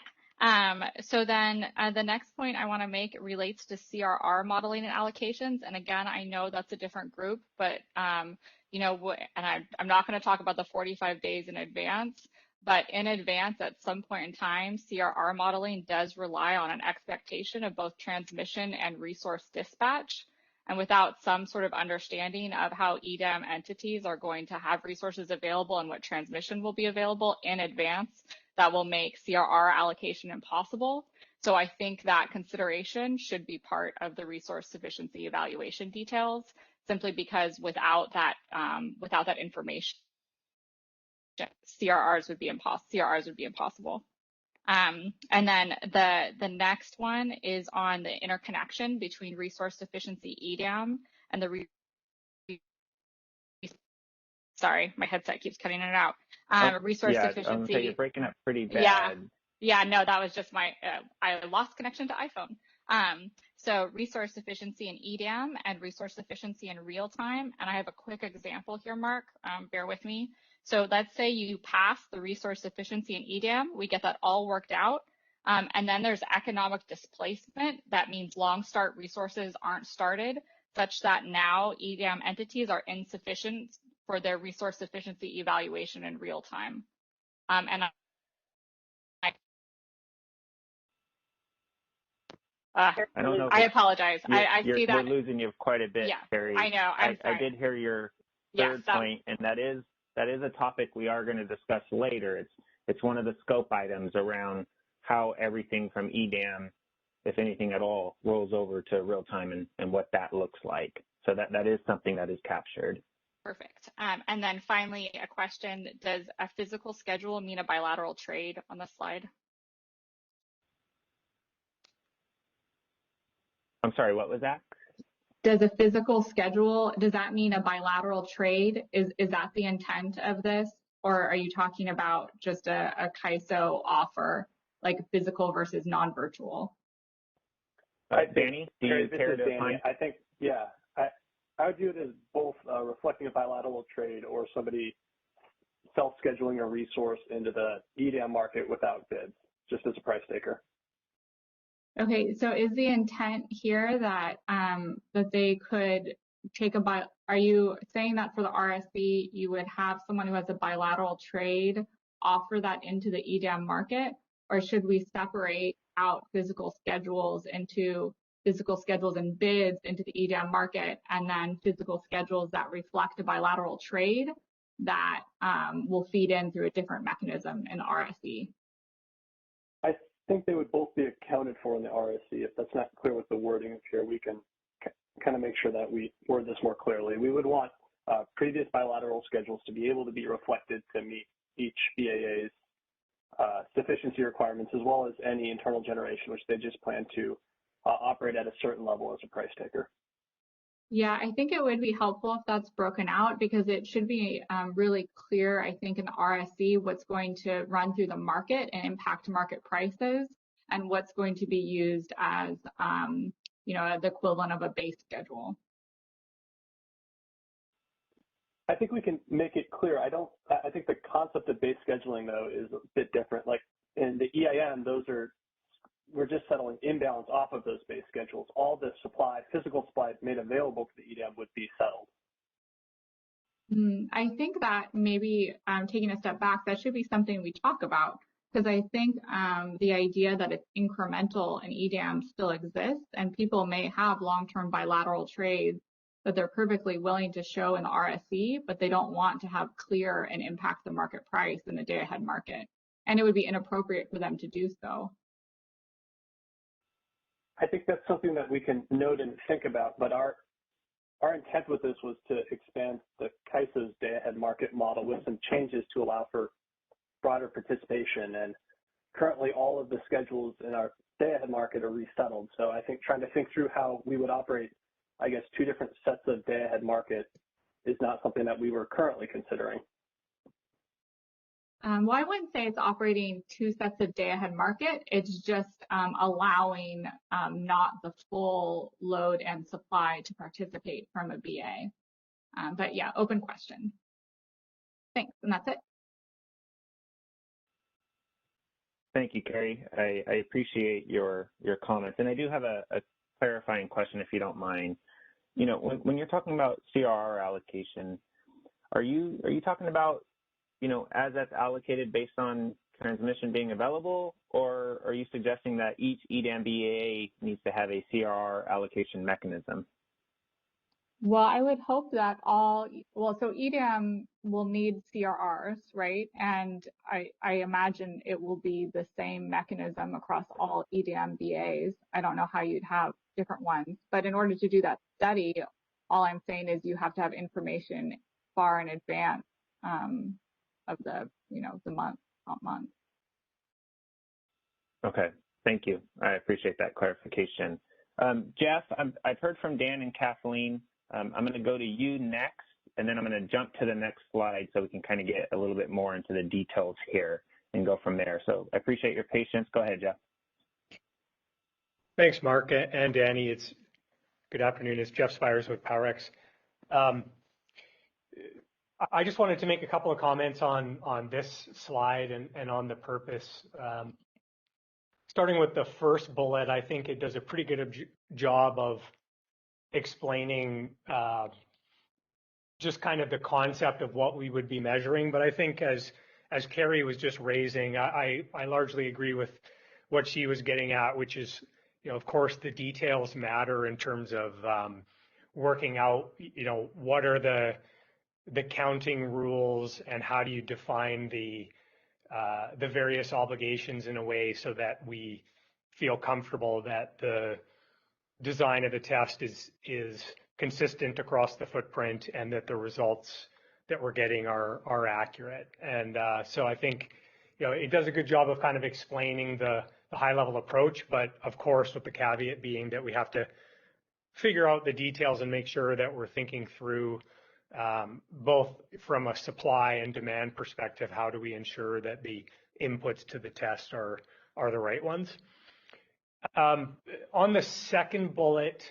So then the next point I want to make relates to CRR modeling and allocations. And again, I know that's a different group, but and I'm not going to talk about the 45 days in advance, but in advance at some point in time, CRR modeling does rely on an expectation of both transmission and resource dispatch. And without some sort of understanding of how EDAM entities are going to have resources available and what transmission will be available in advance, that will make CRR allocation impossible. So I think that consideration should be part of the resource sufficiency evaluation details, simply because without that information, CRRs would be impossible. And then the next one is on the interconnection between resource sufficiency EDAM and the sorry, my headset keeps cutting in and out. Resource sufficiency. So you're breaking up pretty bad. Yeah, no, that was just my, I lost connection to iPhone. So resource sufficiency in EDAM and resource sufficiency in real time. And I have a quick example here, Mark, bear with me. So let's say you pass the resource sufficiency in EDAM, we get that all worked out. And then there's economic displacement. That means long start resources aren't started, such that now EDAM entities are insufficient for their resource sufficiency evaluation in real time. And I don't know. I apologize. I see that. We're losing you quite a bit, Yeah, Carrie. I know. I'm sorry. I did hear your third point, and that is a topic we are going to discuss later. It's one of the scope items around how everything from Edam, if anything at all, rolls over to real time and what that looks like. So that is something that is captured. Perfect. And then finally, a question: does a physical schedule mean a bilateral trade on the slide? I'm sorry, what was that? Does a physical schedule, does that mean a bilateral trade? Is that the intent of this? Or are you talking about just a CAISO offer, like physical versus non-virtual? Danny, do you care to opine? I think, yeah, I would view it as both reflecting a bilateral trade or somebody self-scheduling a resource into the Edam market without bids, just as a price taker. Okay, so is the intent here that that they could take are you saying that for the RSC you would have someone who has a bilateral trade offer that into the Edam market, or should we separate out physical schedules and bids into the Edam market, and then physical schedules that reflect a bilateral trade that will feed in through a different mechanism in the RSC? I think they would both be accounted for in the RSC. If that's not clear with the wording up here, we can kind of make sure that we word this more clearly. We would want previous bilateral schedules to be able to be reflected to meet each BAA's sufficiency requirements, as well as any internal generation, which they just plan to operate at a certain level as a price taker. Yeah, I think it would be helpful if that's broken out, because it should be really clear, I think, in the RSC what's going to run through the market and impact market prices, and what's going to be used as, the equivalent of a base schedule. I think we can make it clear. I think the concept of base scheduling, though, is a bit different. Like in the EIM, we're just settling imbalance off of those base schedules. All the supply, physical supply made available to the EDAM would be settled. I think that maybe taking a step back, that should be something we talk about, because I think the idea that it's incremental in EDAM still exists, and people may have long-term bilateral trades that they're perfectly willing to show in the RSC, but they don't want to have clear and impact the market price in the day-ahead market. And it would be inappropriate for them to do so. I think that's something that we can note and think about, but our intent with this was to expand the CAISO's day-ahead market model with some changes to allow for broader participation. And currently all of the schedules in our day-ahead market are resettled. So I think trying to think through how we would operate, I guess, two different sets of day-ahead market is not something that we were currently considering. Well, I wouldn't say it's operating two sets of day-ahead market. It's just allowing not the full load and supply to participate from a BA. But yeah, open question. Thanks, and that's it. Thank you, Carrie. I appreciate your comments, and I do have a clarifying question, if you don't mind. You know, when you're talking about CRR allocation, are you talking about, you know, as that's allocated based on transmission being available, or are you suggesting that each EDAM BAA needs to have a CRR allocation mechanism? Well, I would hope that so EDAM will need CRRs, right? And I imagine it will be the same mechanism across all EDAM BAs. I don't know how you'd have different ones, but in order to do that study, all I'm saying is you have to have information far in advance of the month. Okay, thank you. I appreciate that clarification. Jeff, I've heard from Dan and Kathleen. I'm going to go to you next, and then I'm going to jump to the next slide so we can kind of get a little bit more into the details here and go from there. So I appreciate your patience. Go ahead, Jeff. Thanks, Mark and Danny. Good afternoon. It's Jeff Spires with PowerX. I just wanted to make a couple of comments on this slide and on the purpose. Starting with the first bullet, I think it does a pretty good job of explaining just kind of the concept of what we would be measuring. But I think as Carrie was just raising, I largely agree with what she was getting at, which is, of course, the details matter in terms of working out, what are the counting rules and how do you define the various obligations in a way so that we feel comfortable that the design of the test is consistent across the footprint and that the results that we're getting are accurate. And so I think, it does a good job of kind of explaining the high level approach, but of course, with the caveat being that we have to figure out the details and make sure that we're thinking through both from a supply and demand perspective, how do we ensure that the inputs to the test are the right ones? On the second bullet,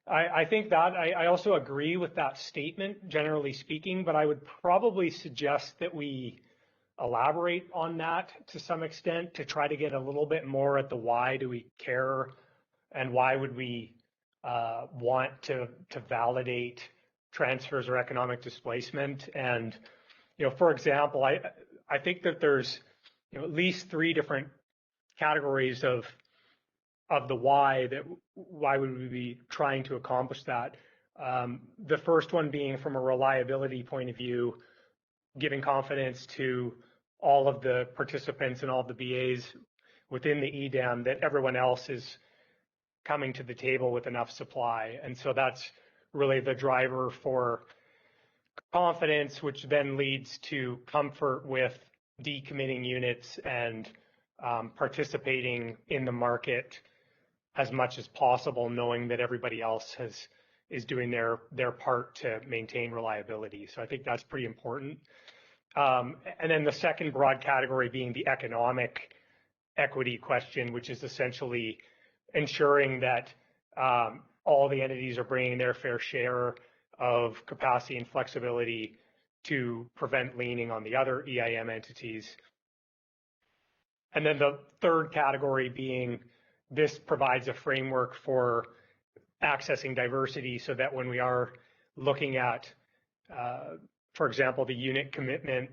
I think that I also agree with that statement, generally speaking, but I would probably suggest that we elaborate on that to some extent to try to get a little bit more at the why do we care and why would we want to validate transfers or economic displacement. And, for example, I think that there's at least 3 different categories of the why would we be trying to accomplish that. The first one being from a reliability point of view, giving confidence to all of the participants and all of the BAs within the Edam that everyone else is coming to the table with enough supply. And so that's really the driver for confidence, which then leads to comfort with decommitting units and participating in the market as much as possible, knowing that everybody else is doing their part to maintain reliability. So I think that's pretty important. And then the second broad category being the economic equity question, which is essentially ensuring that all the entities are bringing their fair share of capacity and flexibility to prevent leaning on the other EIM entities. And then the third category being this provides a framework for accessing diversity so that when we are looking at, for example, the unit commitment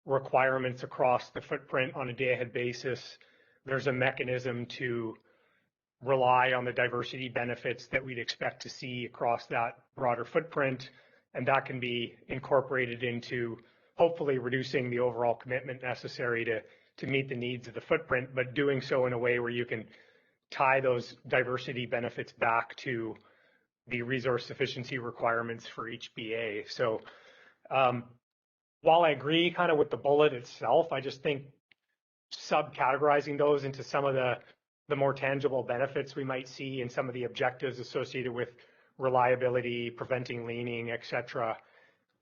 requirements across the footprint on a day-ahead basis, there's a mechanism to rely on the diversity benefits that we'd expect to see across that broader footprint, and that can be incorporated into hopefully reducing the overall commitment necessary to meet the needs of the footprint, but doing so in a way where you can tie those diversity benefits back to the resource sufficiency requirements for each BA. So while I agree kind of with the bullet itself, I just think subcategorizing those into some of the more tangible benefits we might see and some of the objectives associated with reliability, preventing leaning, et cetera,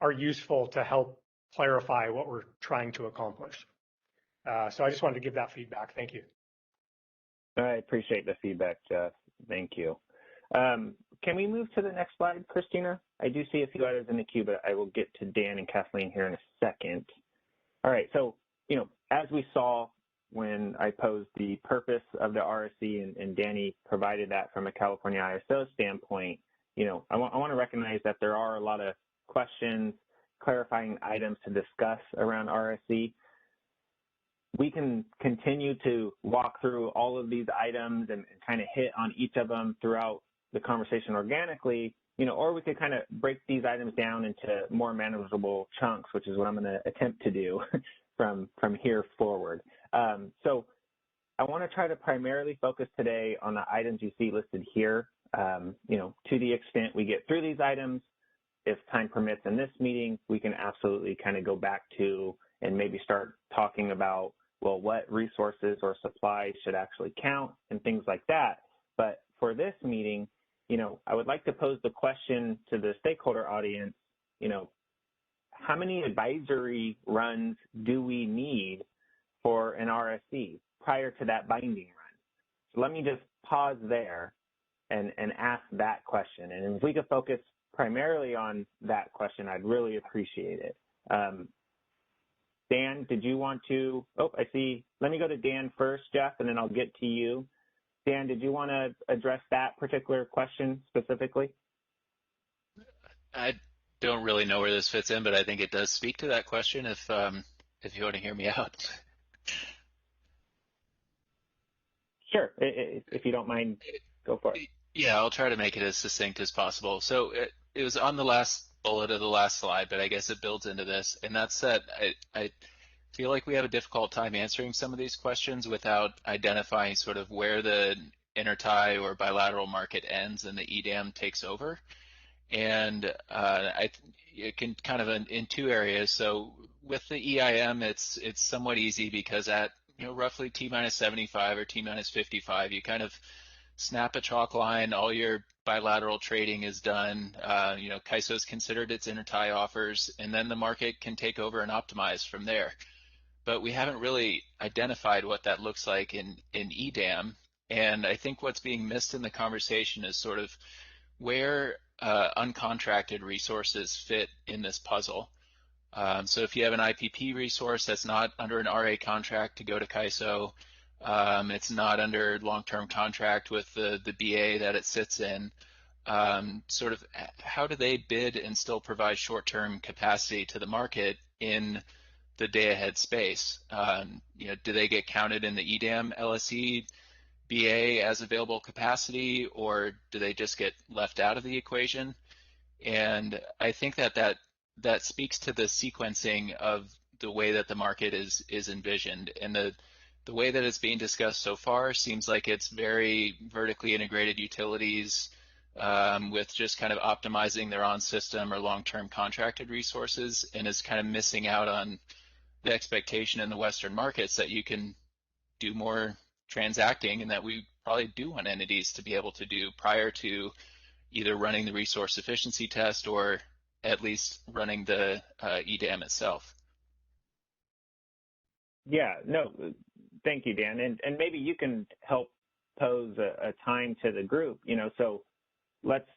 are useful to help clarify what we're trying to accomplish. So I just wanted to give that feedback. Thank you. I appreciate the feedback, Jeff. Thank you. Can we move to the next slide, Christina? I do see a few others in the queue, but I will get to Dan and Kathleen here in a second. All right, so, as we saw when I posed the purpose of the RSE and Danny provided that from a California ISO standpoint, I want to recognize that there are a lot of questions, clarifying items to discuss around RSE. We can continue to walk through all of these items and kind of hit on each of them throughout the conversation organically, or we could kind of break these items down into more manageable chunks, which is what I'm going to attempt to do from here forward. So I want to try to primarily focus today on the items you see listed here. To the extent we get through these items, if time permits in this meeting, we can absolutely kind of go back to and maybe start talking about, well, what resources or supplies should actually count and things like that. But for this meeting, I would like to pose the question to the stakeholder audience, how many advisory runs do we need for an RSE prior to that binding run? So let me just pause there and ask that question. And if we could focus primarily on that question, I'd really appreciate it. Dan, did you want to, I see, let me go to Dan first, Jeff, and then I'll get to you. Dan, did you want to address that particular question specifically? I don't really know where this fits in, but I think it does speak to that question if you want to hear me out. Sure, if you don't mind, go for it. Yeah, I'll try to make it as succinct as possible. So it was on the last bullet of the last slide, but I guess it builds into this. And that's that I feel like we have a difficult time answering some of these questions without identifying sort of where the intertie or bilateral market ends and the EDAM takes over. And it can kind of in two areas. So with the EIM, it's somewhat easy because at roughly T minus 75 or T minus 55, you kind of snap a chalk line, all your bilateral trading is done, CAISO has considered its intertie offers, and then the market can take over and optimize from there. But we haven't really identified what that looks like in EDAM, and I think what's being missed in the conversation is sort of where uncontracted resources fit in this puzzle. So if you have an IPP resource that's not under an RA contract to go to CAISO, it's not under long-term contract with the BA that it sits in, sort of how do they bid and still provide short-term capacity to the market in the day-ahead space? Do they get counted in the EDAM LSE BA as available capacity, or do they just get left out of the equation? And I think that speaks to the sequencing of the way that the market is envisioned. And the way that it's being discussed so far seems like it's very vertically integrated utilities with just kind of optimizing their own system or long-term contracted resources, and is kind of missing out on the expectation in the Western markets that you can do more transacting, and that we probably do want entities to be able to do prior to either running the resource efficiency test or at least running the EDAM itself. Yeah, no, thank you, Dan. And maybe you can help pose a time to the group, so let's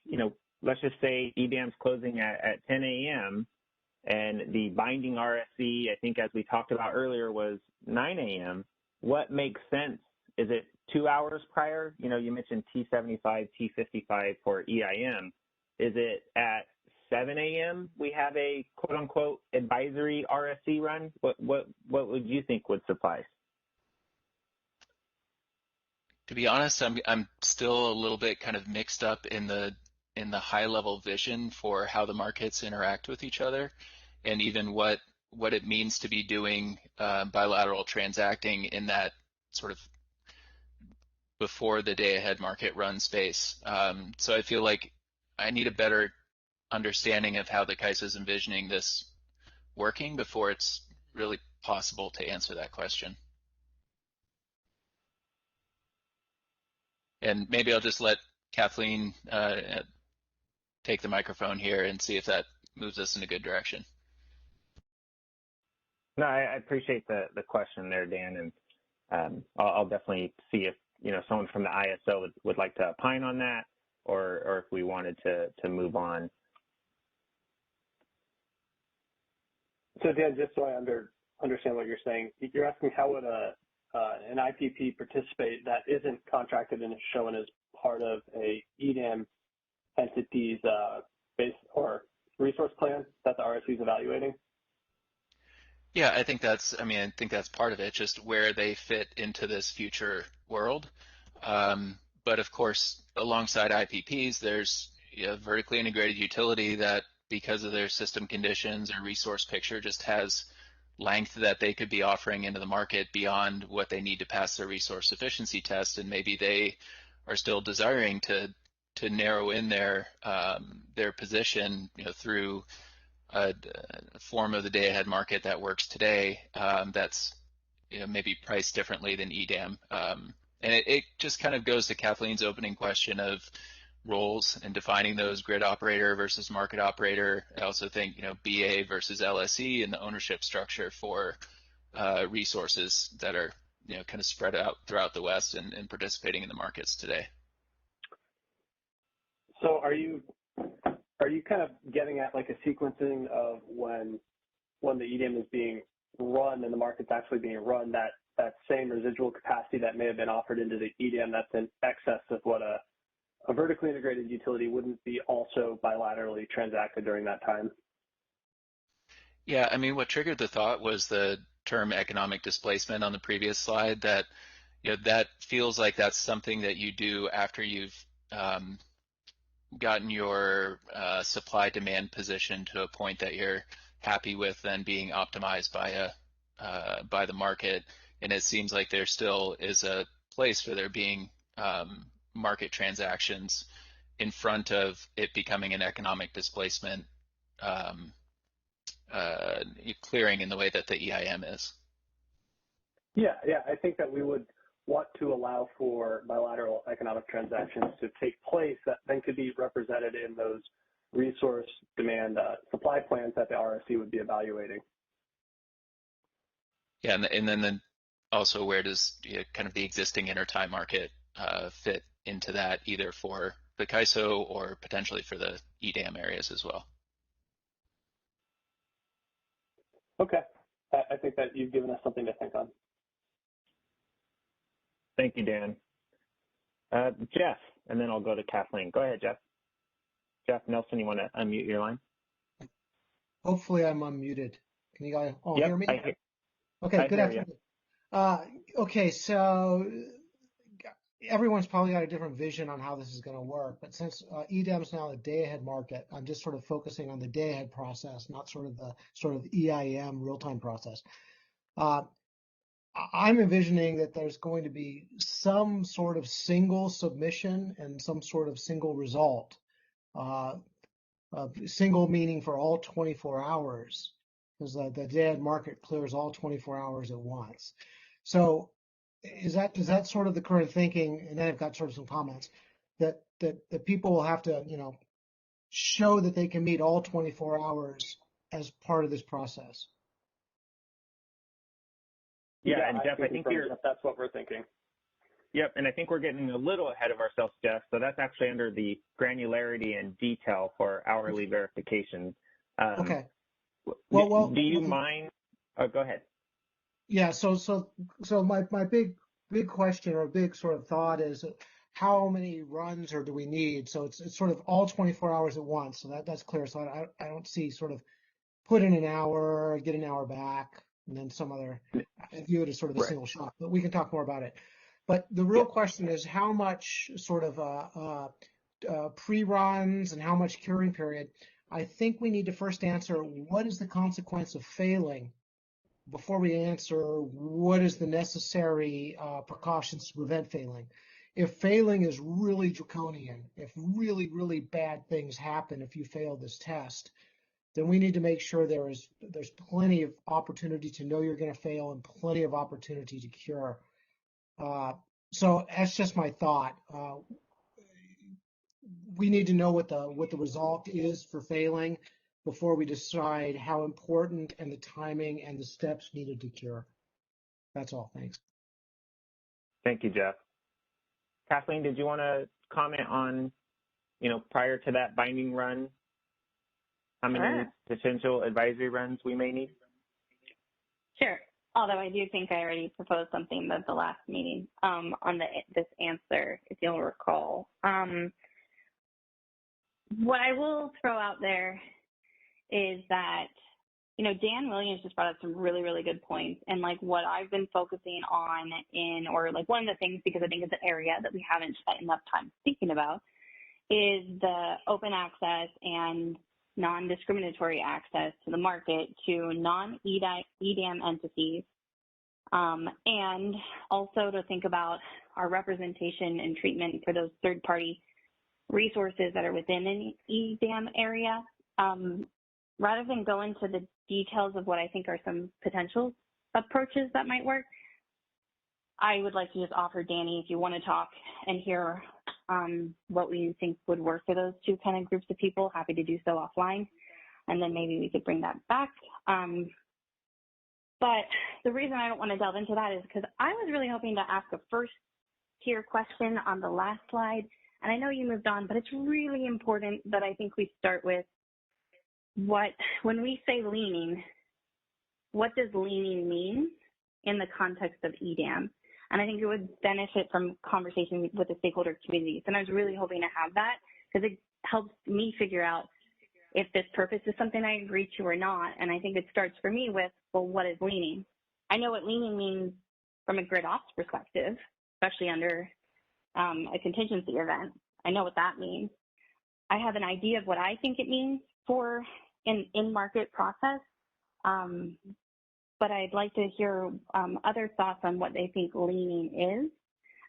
just say EDAM's closing at 10 a.m. and the binding RSE, I think as we talked about earlier, was 9 a.m. What makes sense? Is it 2 hours prior? You mentioned T75, T55 for EIM. Is it at 7 a.m. we have a quote unquote advisory RSE run? What would you think would suffice? To be honest, I'm still a little bit kind of mixed up in the high level vision for how the markets interact with each other, and even what it means to be doing bilateral transacting in that sort of before the day ahead market run space. So I feel like I need a better understanding of how the CAISO is envisioning this working before it's really possible to answer that question. And maybe I'll just let Kathleen take the microphone here and see if that moves us in a good direction. No, I appreciate the question there, Dan, and I'll definitely see if someone from the ISO would like to opine on that, or if we wanted to move on. So Dan, just so I understand what you're saying, you're asking how would an IPP participate that isn't contracted and is shown as part of a EDAM entity's base or resource plan that the RSE is evaluating? Yeah, I think that's part of it, just where they fit into this future world. But of course, alongside IPPs, there's a vertically integrated utility that, because of their system conditions or resource picture, just has length that they could be offering into the market beyond what they need to pass their resource efficiency test, and maybe they are still desiring to narrow in their position, through a form of the day-ahead market that works today, that's maybe priced differently than EDAM. And it just kind of goes to Kathleen's opening question of roles and defining those, grid operator versus market operator. I also think BA versus LSE and the ownership structure for resources that are kind of spread out throughout the West and participating in the markets today. So are you kind of getting at like a sequencing of when the EDAM is being run and the market's actually being run, that same residual capacity that may have been offered into the EDAM that's in excess of what a vertically integrated utility wouldn't be also bilaterally transacted during that time? Yeah, I mean, what triggered the thought was the term economic displacement on the previous slide, that that feels like that's something that you do after you've gotten your supply-demand position to a point that you're happy with, then being optimized by the market. And it seems like there still is a place for there being market transactions in front of it becoming an economic displacement clearing in the way that the EIM is. Yeah, I think that we would want to allow for bilateral economic transactions to take place that then could be represented in those resource demand supply plans that the RSC would be evaluating. Yeah, and then also where does kind of the existing intertie market fit into that, either for the CAISO or potentially for the EDAM areas as well? Okay, I think that you've given us something to think on. Thank you, Dan. Jeff, and then I'll go to Kathleen. Go ahead, Jeff. Jeff Nelson, you want to unmute your line? Hopefully I'm unmuted. Can you guys all hear me? Okay, good afternoon. Okay, so everyone's probably got a different vision on how this is going to work, but since Edam is now a day-ahead market, I'm just sort of focusing on the day-ahead process, not sort of the EIM real-time process. I'm envisioning that there's going to be some sort of single submission and some sort of single result. Single meaning for all 24 hours, because the day-ahead market clears all 24 hours at once. So is that sort of the current thinking? And then I've got sort of some comments that people will have to, show that they can meet all 24 hours as part of this process. Yeah, and Jeff, I think that's what we're thinking. Yep, and I think we're getting a little ahead of ourselves, Jeff. So that's actually under the granularity and detail for hourly verification. Okay. Well, do you mind? Oh, go ahead. Yeah. So my big question or big sort of thought is how many runs or do we need? So it's sort of all 24 hours at once. So that's clear. So I don't see sort of put in an hour, get an hour back, and then some other. I view it as sort of a single shot, but we can talk more about it. But the real question is how much sort of pre-runs and how much curing period. I think we need to first answer what is the consequence of failing before we answer what is the necessary precautions to prevent failing. If failing is really draconian, if really, really bad things happen if you fail this test, then we need to make sure there's plenty of opportunity to know you're going to fail and plenty of opportunity to cure. So that's just my thought. We need to know what the result is for failing before we decide how important and the timing and the steps needed to cure. That's all. Thanks. Thank you, Jeff. Kathleen, did you want to comment on, prior to that binding run, how many potential advisory runs we may need? Sure. Although I do think I already proposed something at the last meeting on this answer, if you'll recall. What I will throw out there is that, Dan Williams just brought up some really, really good points. And like what I've been focusing on one of the things, because I think it's an area that we haven't spent enough time speaking about, is the open access and non-discriminatory access to the market to non-EDAM entities, and also to think about our representation and treatment for those third-party resources that are within an EDAM area. Rather than go into the details of what I think are some potential approaches that might work, I would like to just offer Danny, if you want to talk and hear what we think would work for those two kind of groups of people, happy to do so offline, and then maybe we could bring that back. But the reason I don't want to delve into that is because I was really hoping to ask a first-tier question on the last slide, and I know you moved on, but it's really important that I think we start with when we say leaning, what does leaning mean in the context of EDAM? And I think it would benefit from conversation with the stakeholder communities. And I was really hoping to have that because it helps me figure out if this purpose is something I agree to or not. And I think it starts for me with, well, what is leaning? I know what leaning means from a grid ops perspective, especially under a contingency event. I know what that means. I have an idea of what I think it means for an in-market process, but I'd like to hear other thoughts on what they think leaning is.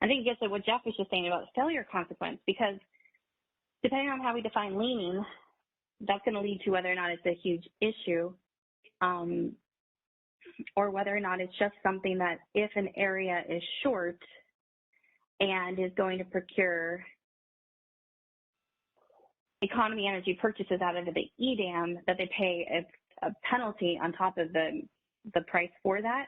I think it gets at what Jeff was just saying about failure consequence, because depending on how we define leaning, that's going to lead to whether or not it's a huge issue, or whether or not it's just something that if an area is short and is going to procure economy energy purchases out of the EDAM, that they pay a penalty on top of the price for that,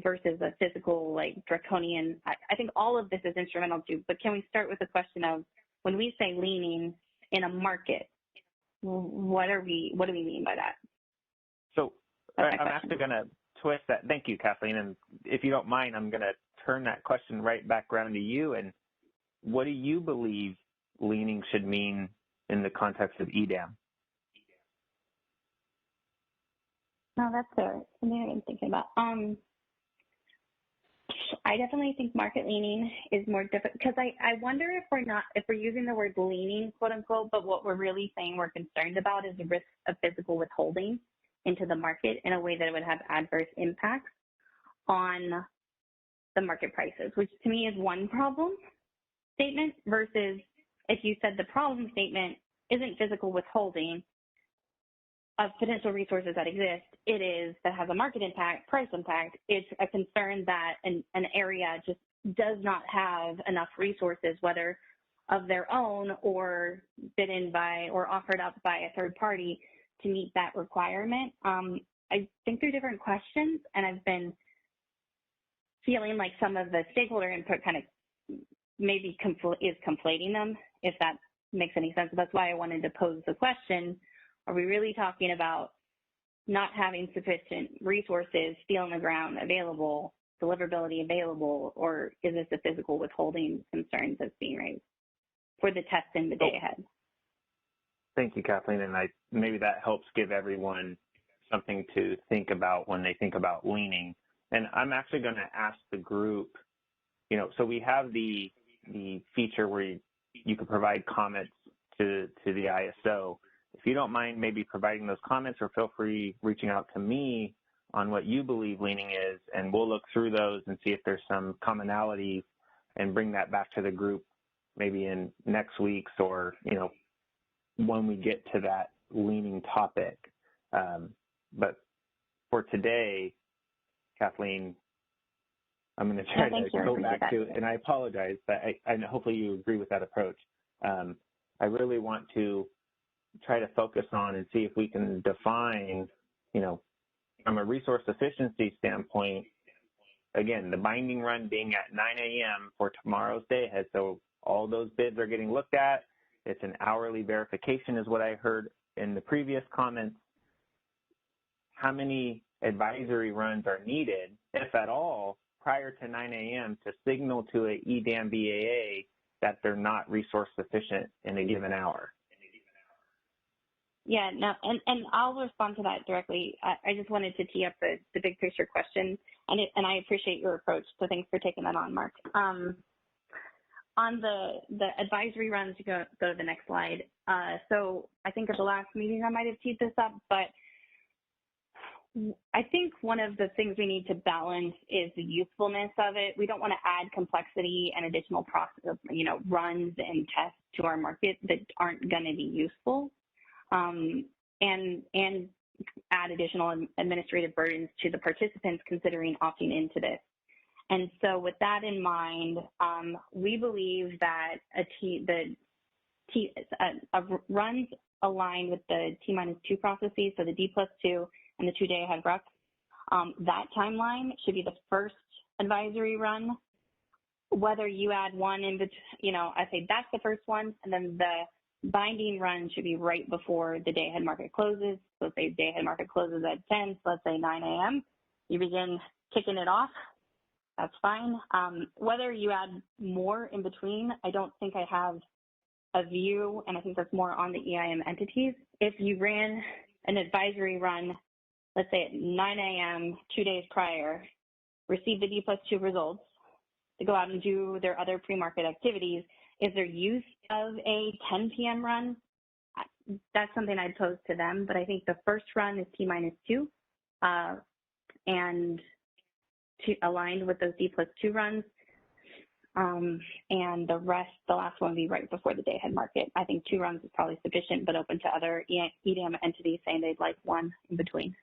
versus a physical, like, draconian. I think all of this is instrumental too, but can we start with the question of, when we say leaning in a market, what do we mean by that? So I'm actually going to twist that. Thank you, Kathleen. And if you don't mind, I'm going to turn that question right back around to you. And what do you believe leaning should mean in the context of EDAM? No, that's fair. Something I'm thinking about. I definitely think market leaning is more difficult, because I wonder if we're using the word leaning, quote unquote, but what we're really saying we're concerned about is the risk of physical withholding into the market in a way that would have adverse impacts on the market prices, which to me is one problem statement, versus if you said the problem statement isn't physical withholding of potential resources that exist, it is that has a market impact, price impact. It's a concern that an area just does not have enough resources, whether of their own or bid in by or offered up by a third party, to meet that requirement. I think they're different questions, and I've been feeling like some of the stakeholder input kind of maybe is conflating them, if that makes any sense. That's why I wanted to pose the question. Are we really talking about not having sufficient resources, steel in the ground available, deliverability available, or is this a physical withholding concerns that's being raised for the test in the day ahead? Thank you, Kathleen. And maybe that helps give everyone something to think about when they think about leaning. And I'm actually going to ask the group, so we have the feature where you can provide comments to the ISO. If you don't mind maybe providing those comments, or feel free reaching out to me on what you believe leaning is, and we'll look through those and see if there's some commonalities and bring that back to the group maybe in next week's, or, when we get to that leaning topic. But for today, Kathleen, I'm going to try to go back to, and I apologize, but I hopefully you agree with that approach. I really want to try to focus on and see if we can define, from a resource efficiency standpoint, again, the binding run being at 9 a.m. for tomorrow's day ahead. So all those bids are getting looked at. It's an hourly verification is what I heard in the previous comments. How many advisory runs are needed, if at all, prior to 9 a.m. to signal to a EDAM BAA that they're not resource sufficient in a given hour? Yeah, no, and I'll respond to that directly. I just wanted to tee up the big picture question, and I appreciate your approach, so thanks for taking that on, Mark. On the advisory runs, you go to the next slide. So I think at the last meeting I might have teed this up, but I think one of the things we need to balance is the usefulness of it. We don't want to add complexity and additional process, runs and tests to our market that aren't going to be useful. And add additional administrative burdens to the participants considering opting into this. And so with that in mind, we believe that runs aligned with the T-2 processes, so the D+2 and the 2-day ahead RUC, that timeline should be the first advisory run. Whether you add one in between, I say that's the first one, and then the binding run should be right before the day ahead market closes. So say day ahead market closes at 10, so let's say 9 a.m. You begin kicking it off. That's fine. Whether you add more in between, I don't think I have a view, and I think that's more on the EIM entities. If you ran an advisory run, let's say at 9 a.m., 2 days prior, received the D+2 results, to go out and do their other pre-market activities. Is there use of a 10 p.m. run? That's something I'd pose to them, but I think the first run is T-2, and aligned with those D+2 runs. And the last one would be right before the day ahead market. I think 2 runs is probably sufficient, but open to other EDAM entities saying they'd like 1 in between.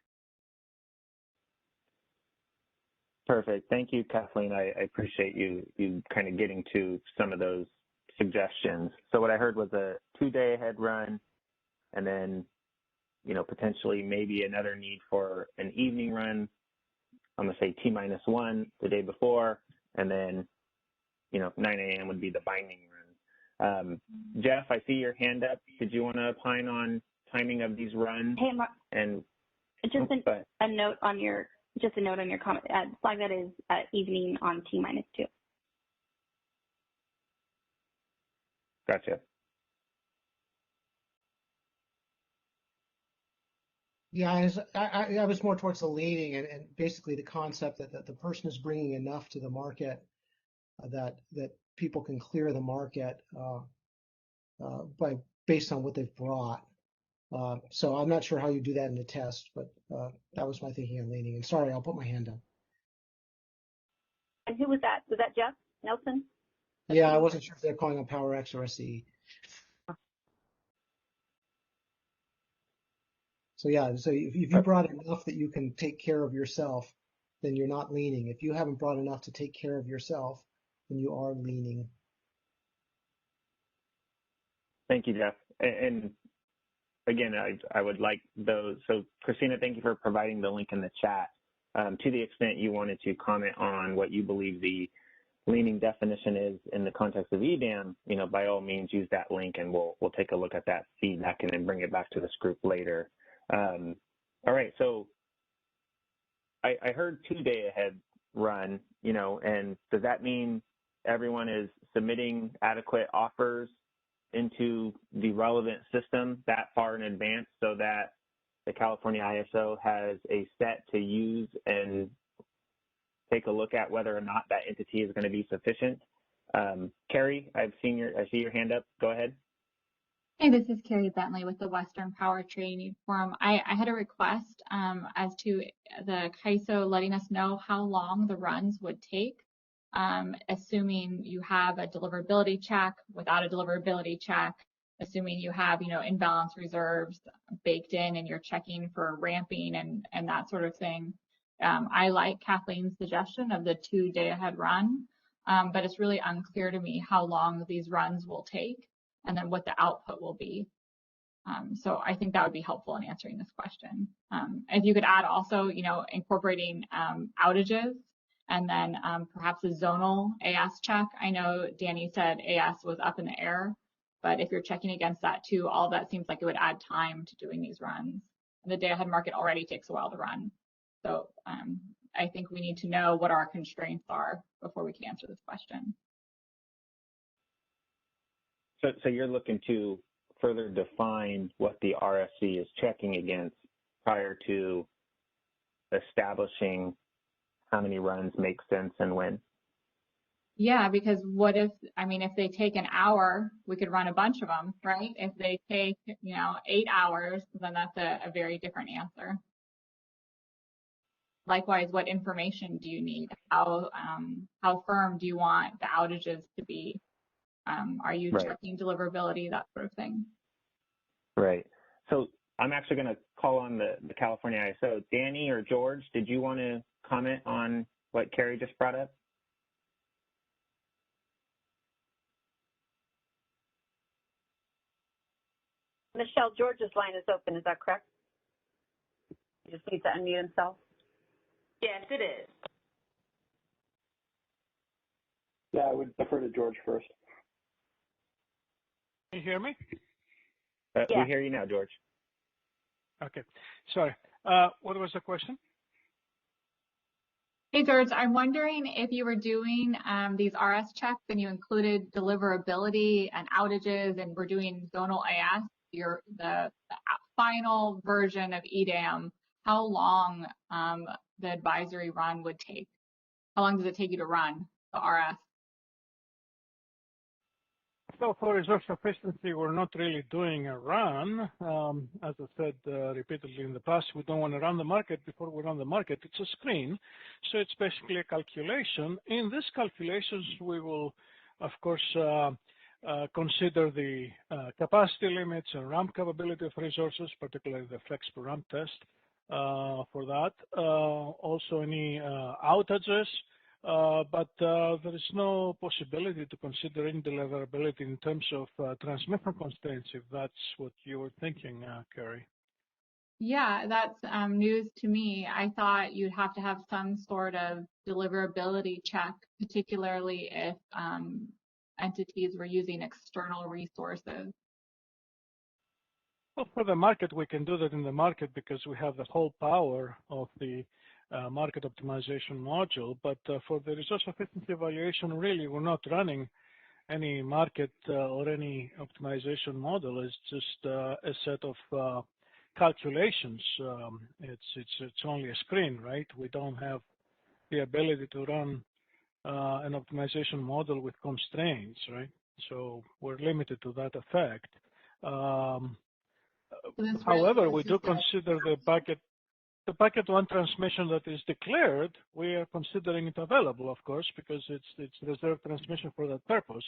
Perfect. Thank you, Kathleen. I appreciate you kind of getting to some of those suggestions. So what I heard was a 2-day ahead run, and then, you know, potentially maybe another need for an evening run. I'm going to say T-1 the day before, and then, you know, 9 a.m. would be the binding run. Jeff, I see your hand up. Did you want to opine on timing of these runs? Hey, Mark. And just a note on your comment. Flag that is evening on T-2. Gotcha. Yeah, I was more towards the leading and basically the concept that the person is bringing enough to the market that people can clear the market based on what they've brought. So I'm not sure how you do that in the test, but that was my thinking on leading. And sorry, I'll put my hand down. And who was that? Was that Jeff Nelson? Yeah, I wasn't sure if they're calling on PowerX or SCE. So yeah, so if you brought enough that you can take care of yourself, then you're not leaning. If you haven't brought enough to take care of yourself, then you are leaning. Thank you, Jeff. And again, I would like those. So Christina, thank you for providing the link in the chat. To the extent you wanted to comment on what you believe the leaning definition is in the context of EDAM, you know, by all means use that link and we'll take a look at that feedback and then bring it back to this group later. All right, so I heard 2-day ahead run, you know, and does that mean everyone is submitting adequate offers into the relevant system that far in advance so that the California ISO has a set to use and take a look at whether or not that entity is going to be sufficient? Carrie, I see your hand up. Go ahead. Hey, this is Carrie Bentley with the Western Power Trading Forum. I had a request as to the CAISO letting us know how long the runs would take, assuming you have a deliverability check, without a deliverability check, assuming you have, you know, imbalance reserves baked in and you're checking for ramping and that sort of thing. I like Kathleen's suggestion of the 2-day ahead run, but it's really unclear to me how long these runs will take and then what the output will be. So I think that would be helpful in answering this question. If you could add also, you know, incorporating outages and then perhaps a zonal AS check. I know Danny said AS was up in the air, but if you're checking against that too, all that seems like it would add time to doing these runs. And the day ahead market already takes a while to run. So I think we need to know what our constraints are before we can answer this question. So you're looking to further define what the RSC is checking against prior to establishing how many runs make sense and when? Yeah, because what if, I mean, if they take an hour, we could run a bunch of them, right? If they take, you know, 8 hours, then that's a very different answer. Likewise, what information do you need? How firm do you want the outages to be? Are you checking deliverability, that sort of thing? Right. So I'm actually going to call on the California ISO. Danny or George, did you want to comment on what Carrie just brought up? Michelle, George's line is open. Is that correct? He just needs to unmute himself. Yes, it is. Yeah, I would defer to George first. Can you hear me? Yeah. We hear you now, George. Okay. Sorry. What was the question? Hey, George, I'm wondering if you were doing these RS checks and you included deliverability and outages and we're doing zonal AS, the final version of EDAM, how long the advisory run would take? How long does it take you to run the RS? So for resource sufficiency, we're not really doing a run. As I said repeatedly in the past, we don't want to run the market before we run the market. It's a screen, so it's basically a calculation. In these calculations, we will, of course, consider the capacity limits and ramp capability of resources, particularly the flex per ramp test for that. Also any outages. But there is no possibility to consider any deliverability in terms of transmission constraints, if that's what you were thinking, Carrie. Yeah, that's news to me. I thought you'd have to have some sort of deliverability check, particularly if entities were using external resources. Well, for the market, we can do that in the market because we have the whole power of the market optimization module. But for the resource efficiency evaluation, really, we're not running any market or any optimization model. It's just a set of calculations. It's only a screen, right? We don't have the ability to run an optimization model with constraints, right? So we're limited to that effect. However, we do consider the bucket one transmission that is declared. We are considering it available, of course, because it's reserved transmission for that purpose.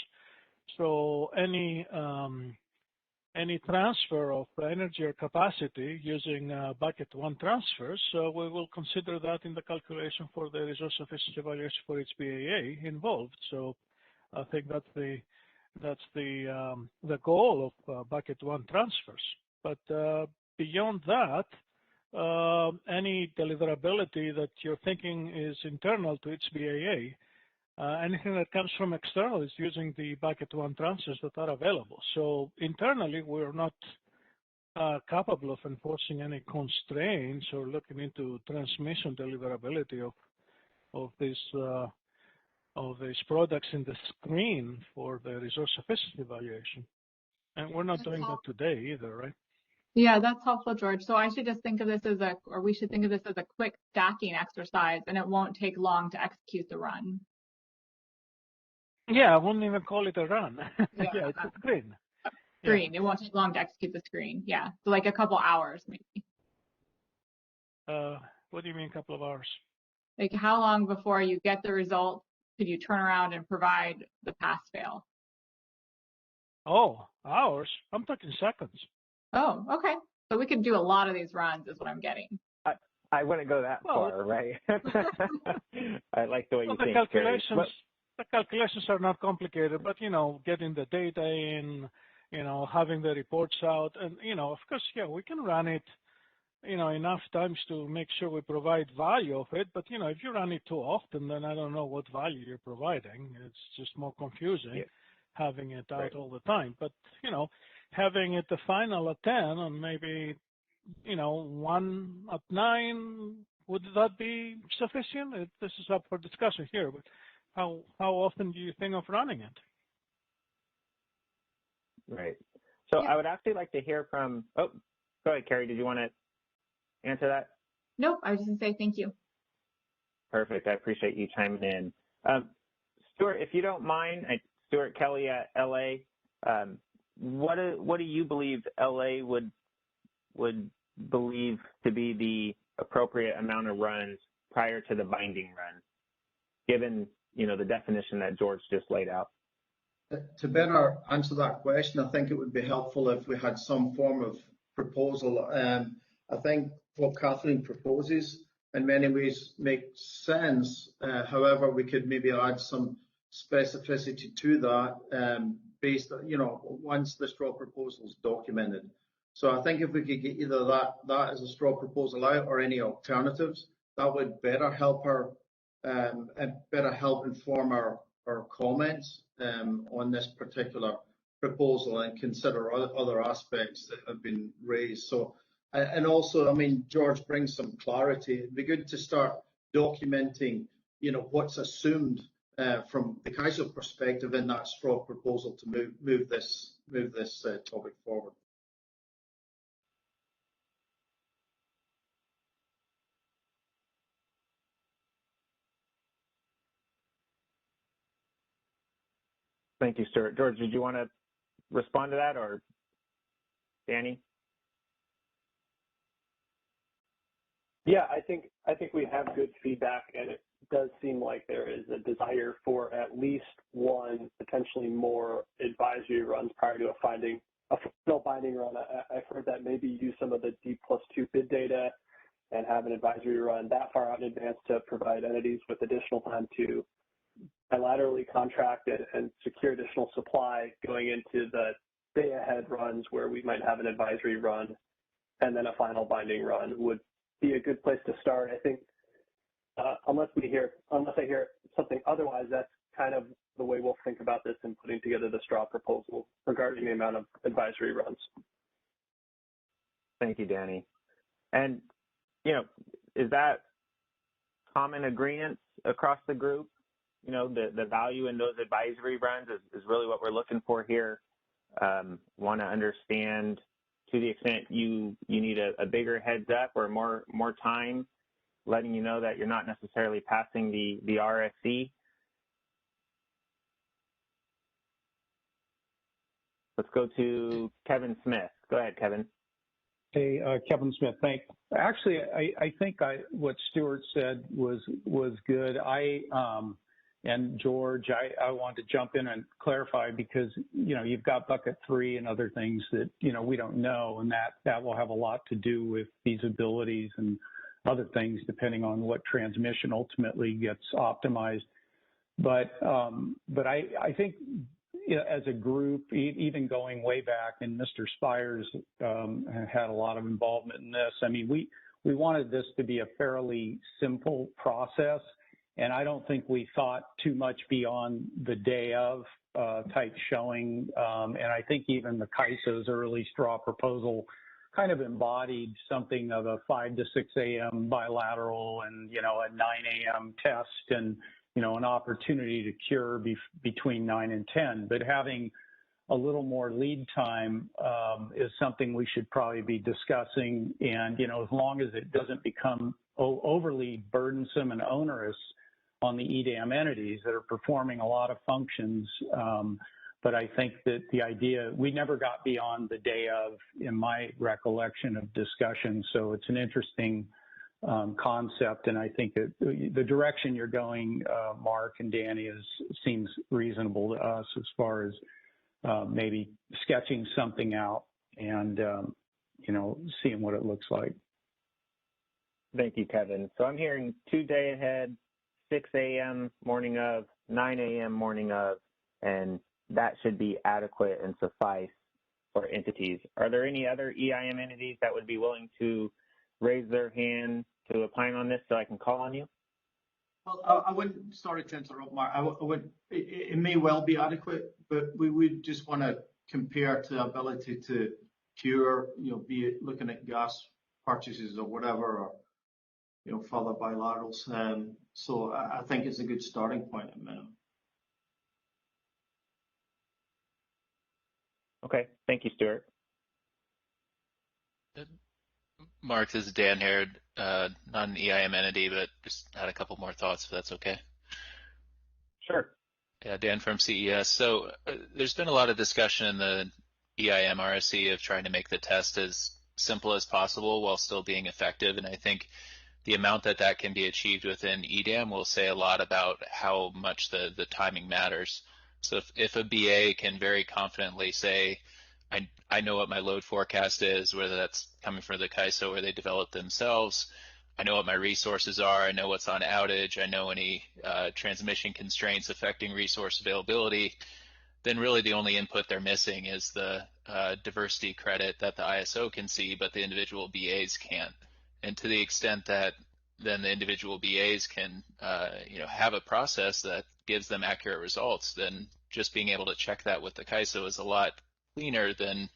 So any transfer of energy or capacity using bucket one transfers, we will consider that in the calculation for the resource efficiency evaluation for its BAA involved. So I think that's the goal of bucket one transfers. But beyond that, any deliverability that you're thinking is internal to its BAA, anything that comes from external is using the bucket one transfers that are available. So internally, we're not capable of enforcing any constraints or looking into transmission deliverability of these products in the screen for the resource efficiency evaluation. And we're not doing that today either, right? Yeah, that's helpful, George. So I should just think of this as we should think of this as a quick stacking exercise, and it won't take long to execute the run. Yeah, I wouldn't even call it a run. Yeah, it's a screen. Screen. Yeah. It won't take long to execute the screen. Yeah, so like a couple hours maybe. What do you mean a couple of hours? Like how long before you get the result could you turn around and provide the pass-fail? Oh, hours? I'm talking seconds. Oh, okay. So we could do a lot of these runs is what I'm getting. I wouldn't go that far, right? I like the way you think. The calculations are not complicated, but, getting the data in, having the reports out, and, of course, yeah, we can run it, enough times to make sure we provide value of it. But, if you run it too often, then I don't know what value you're providing. It's just more confusing having it out all the time. But, having it the final at 10 and maybe, 1 at 9, would that be sufficient? This is up for discussion here, but how often do you think of running it? Right. So I would actually like to hear from, go ahead, Carrie, did you want to answer that? Nope, I was just going to say thank you. Perfect. I appreciate you chiming in. Stuart, if you don't mind, Stuart Kelly at LA, what do you believe LA would believe to be the appropriate amount of runs prior to the binding run, given the definition that George just laid out? To better answer that question, I think it would be helpful if we had some form of proposal. I think what Kathleen proposes in many ways makes sense. However, we could maybe add some specificity to that based on, once the straw proposal is documented. So I think if we could get either that as a straw proposal out or any alternatives, that would better help and better help inform our comments on this particular proposal and consider other aspects that have been raised. So, and also, George brings some clarity. It'd be good to start documenting, what's assumed from the CAISO perspective in that straw proposal to move this topic forward. Thank you, Stuart. George, did you want to respond to that, or Danny? Yeah, I think we have good feedback, and it does seem like there is a desire for at least one, potentially more advisory runs prior to a final binding run. I've heard that maybe use some of the D+2 bid data and have an advisory run that far out in advance to provide entities with additional time to bilaterally contract and secure additional supply going into the day ahead runs where we might have an advisory run and then a final binding run would be a good place to start. I think unless I hear something otherwise, that's kind of the way we'll think about this in putting together the straw proposal regarding the amount of advisory runs. Thank you, Danny. And, is that common agreement across the group? The value in those advisory runs is really what we're looking for here. Want to understand to the extent you need a bigger heads up or more time, letting you know that you're not necessarily passing the RSC. Let's go to Kevin Smith. Go ahead, Kevin. Hey, Kevin Smith, thanks. Actually, I think what Stuart said was good. And George, I want to jump in and clarify because, you've got bucket 3 and other things that, we don't know, and that will have a lot to do with feasibilities and other things depending on what transmission ultimately gets optimized. But I think as a group, even going way back, and Mr. Spires had a lot of involvement in this. I mean, we wanted this to be a fairly simple process. And I don't think we thought too much beyond the day of type showing. And I think even the CAISO's early straw proposal kind of embodied something of a 5 to 6 a.m. bilateral and, a 9 a.m. test and, an opportunity to cure between 9 and 10. But having a little more lead time is something we should probably be discussing. And, as long as it doesn't become overly burdensome and onerous on the EDAM entities that are performing a lot of functions. But I think that the idea, we never got beyond the day of, in my recollection of discussion. So it's an interesting concept. And I think that the direction you're going, Mark and Danny, seems reasonable to us as far as maybe sketching something out and, seeing what it looks like. Thank you, Kevin. So I'm hearing 2 day ahead, 6 a.m. morning of, 9 a.m. morning of, and that should be adequate and suffice for entities. Are there any other EIM entities that would be willing to raise their hand to opine on this so I can call on you? Well, I wouldn't, sorry to interrupt, Mark, it may well be adequate, but we would just want to compare to the ability to cure, be it looking at gas purchases or whatever, or further bilaterals. So I think it's a good starting point at minimum. Okay, thank you, Stuart. Mark, this is Dan here, not an EIM entity, but just had a couple more thoughts, if that's okay. Sure. Yeah, Dan from CES. So there's been a lot of discussion in the EIM RSC of trying to make the test as simple as possible while still being effective, and I think the amount that can be achieved within EDAM will say a lot about how much the timing matters. So if a BA can very confidently say, I know what my load forecast is, whether that's coming from the CAISO or they develop themselves, I know what my resources are, I know what's on outage, I know any transmission constraints affecting resource availability, then really the only input they're missing is the diversity credit that the ISO can see, but the individual BAs can't. And to the extent that then the individual BAs can, have a process that gives them accurate results, then just being able to check that with the CAISO is a lot cleaner than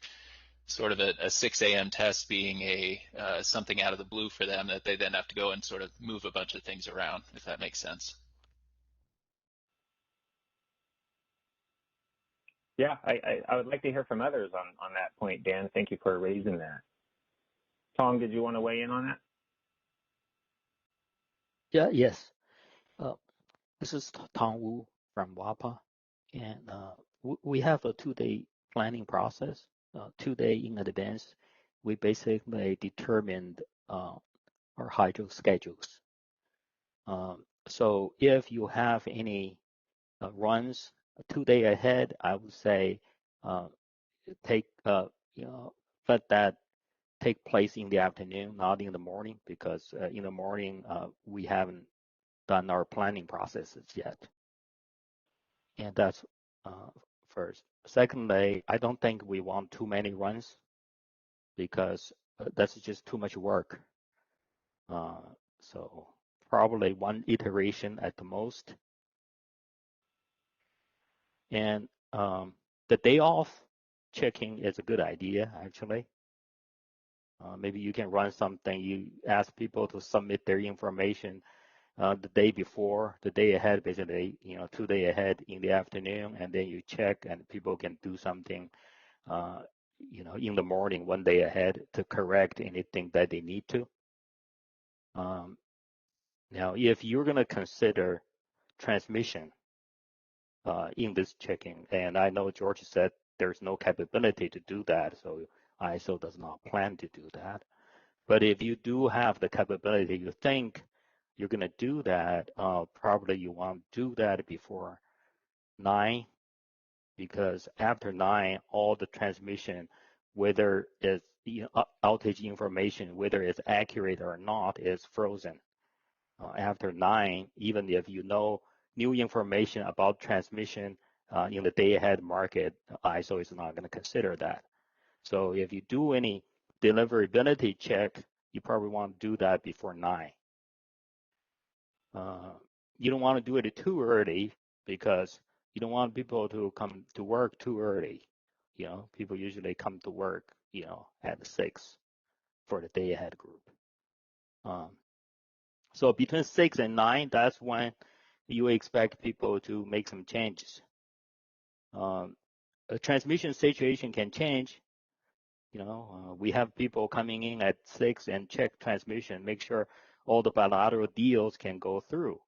sort of a 6 a.m. test being something out of the blue for them that they then have to go and sort of move a bunch of things around, if that makes sense. Yeah, I would like to hear from others on that point, Dan. Thank you for raising that. Tong, did you want to weigh in on that? Yes. This is Tong Wu from WAPA, and we have a 2-day planning process. 2 day in advance, we basically determined our hydro schedules. So if you have any runs 2 day ahead, I would say take let that take place in the afternoon, not in the morning, because in the morning we haven't done our planning processes yet. And that's first. Secondly, I don't think we want too many runs because that's just too much work. So probably one iteration at the most. And the day off checking is a good idea, actually. Maybe you can run something. You ask people to submit their information the day before, the day ahead, basically, 2 day ahead in the afternoon, and then you check, and people can do something, in the morning, 1 day ahead to correct anything that they need to. Now, if you're going to consider transmission in this checking, and I know George said there's no capability to do that, so ISO does not plan to do that. But if you do have the capability, you think you're going to do that, probably you want to do that before 9, because after 9, all the transmission, whether it's outage information, whether it's accurate or not, is frozen. After 9, even if you know new information about transmission in the day-ahead market, ISO is not going to consider that. So if you do any deliverability check, you probably want to do that before 9. You don't want to do it too early because you don't want people to come to work too early. People usually come to work, at 6 for the day-ahead group. So between 6 and 9, that's when you expect people to make some changes. A transmission situation can change. We have people coming in at 6 and check transmission, make sure all the bilateral deals can go through.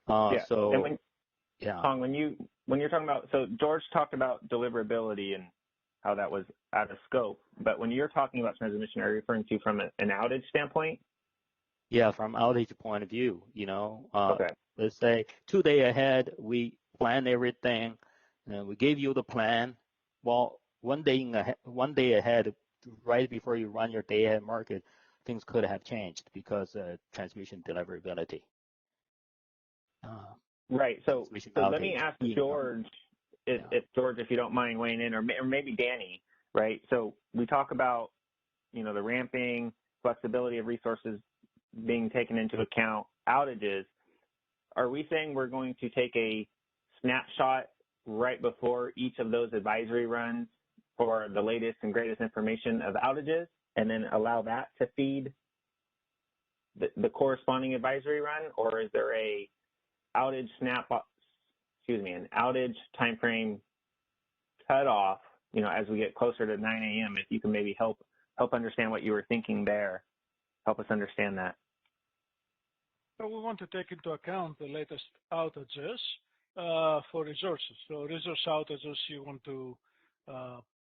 Yeah. So, and yeah. when you're talking about, so George talked about deliverability and how that was out of scope, but when you're talking about transmission, are you referring to from an outage standpoint? Yeah, from outage point of view, Okay. Let's say 2 day ahead, we plan everything, and we gave you the plan. Well, 1 day ahead, right before you run your day ahead market, things could have changed because transmission deliverability. Right. So let me outage. ask George, George, if you don't mind weighing in, or maybe Danny, right? So we talk about, the ramping, flexibility of resources being taken into account, outages. Are we saying we're going to take a snapshot right before each of those advisory runs for the latest and greatest information of outages, and then allow that to feed the corresponding advisory run, or is there a outage an outage timeframe cutoff, as we get closer to 9 a.m., if you can maybe help understand what you were thinking there, help us understand that. So we want to take into account the latest outages for resources. So resource outages, you want to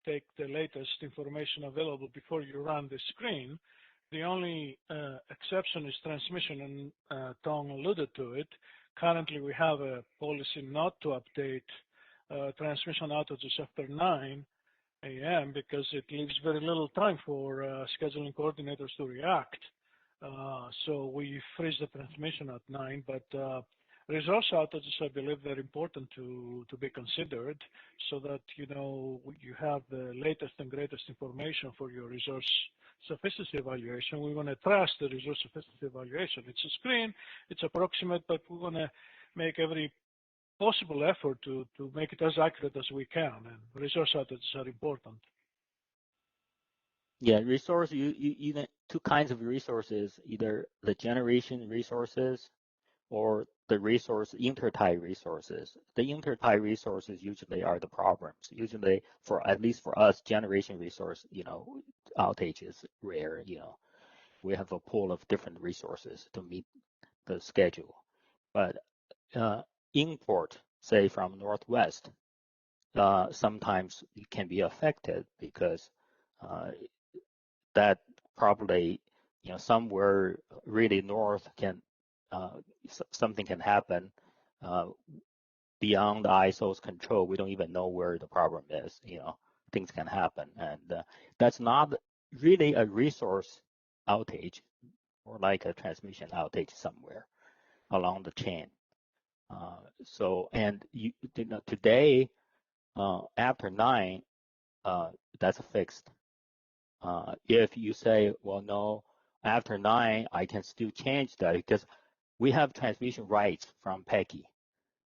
take the latest information available before you run the screen. The only exception is transmission, and Tom alluded to it. Currently, we have a policy not to update transmission outages after 9 a.m. because it leaves very little time for scheduling coordinators to react. So we freeze the transmission at 9, but resource outages, I believe, they're important to be considered so that, you have the latest and greatest information for your resource sufficiency evaluation. We want to trust the resource sufficiency evaluation. It's a screen, it's approximate, but we want to make every possible effort to make it as accurate as we can, and resource outages are important. Yeah, resource, you two kinds of resources, either the generation resources or the resource intertie resources. The intertie resources usually are the problems. Usually, at least for us, generation resource, outage is rare. We have a pool of different resources to meet the schedule. But import, say from Northwest, sometimes it can be affected because that probably, somewhere really north can something can happen beyond the ISO's control. We don't even know where the problem is. Things can happen, and that's not really a resource outage or like a transmission outage somewhere along the chain. And today, after 9, that's fixed. If you say, well, no, after 9, I can still change that because we have transmission rights from PECI,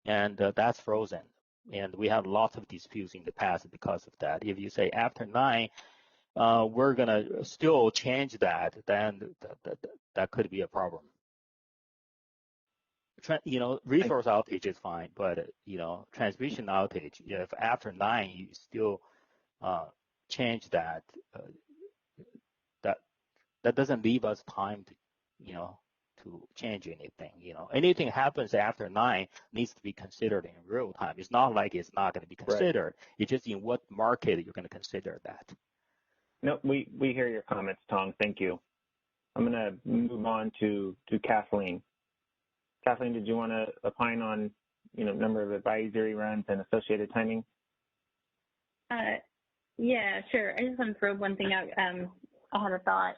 and that's frozen. And we have lots of disputes in the past because of that. If you say after 9, we're going to still change that, then that could be a problem. Resource outage is fine, but, transmission outage, if after 9 you still change that, that doesn't leave us time to change anything. Anything happens after 9 needs to be considered in real time. It's not like it's not going to be considered. Right. It's just in what market you're going to consider that. No, we hear your comments, Tong. Thank you. I'm going to move on to Kathleen. Kathleen, did you want to opine on number of advisory runs and associated timing? Yeah, sure. I just want to throw one thing out. I had a thought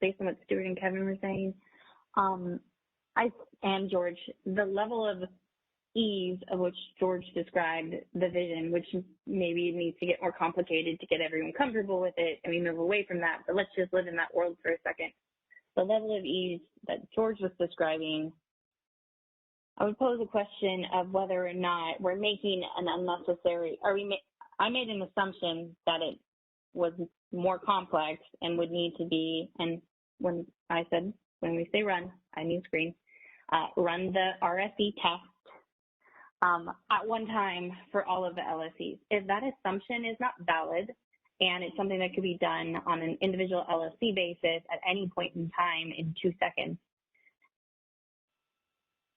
based on what Stuart and Kevin were saying. And George, the level of ease of which George described the vision, which maybe needs to get more complicated to get everyone comfortable with it, and we move away from that, but let's just live in that world for a second. The level of ease that George was describing, I would pose a question of whether or not we're making an unnecessary, I made an assumption that it was more complex and would need to be, and when we say run, I mean screen, run the RSE test at one time for all of the LSEs. If that assumption is not valid and it's something that could be done on an individual LSE basis at any point in time in 2 seconds,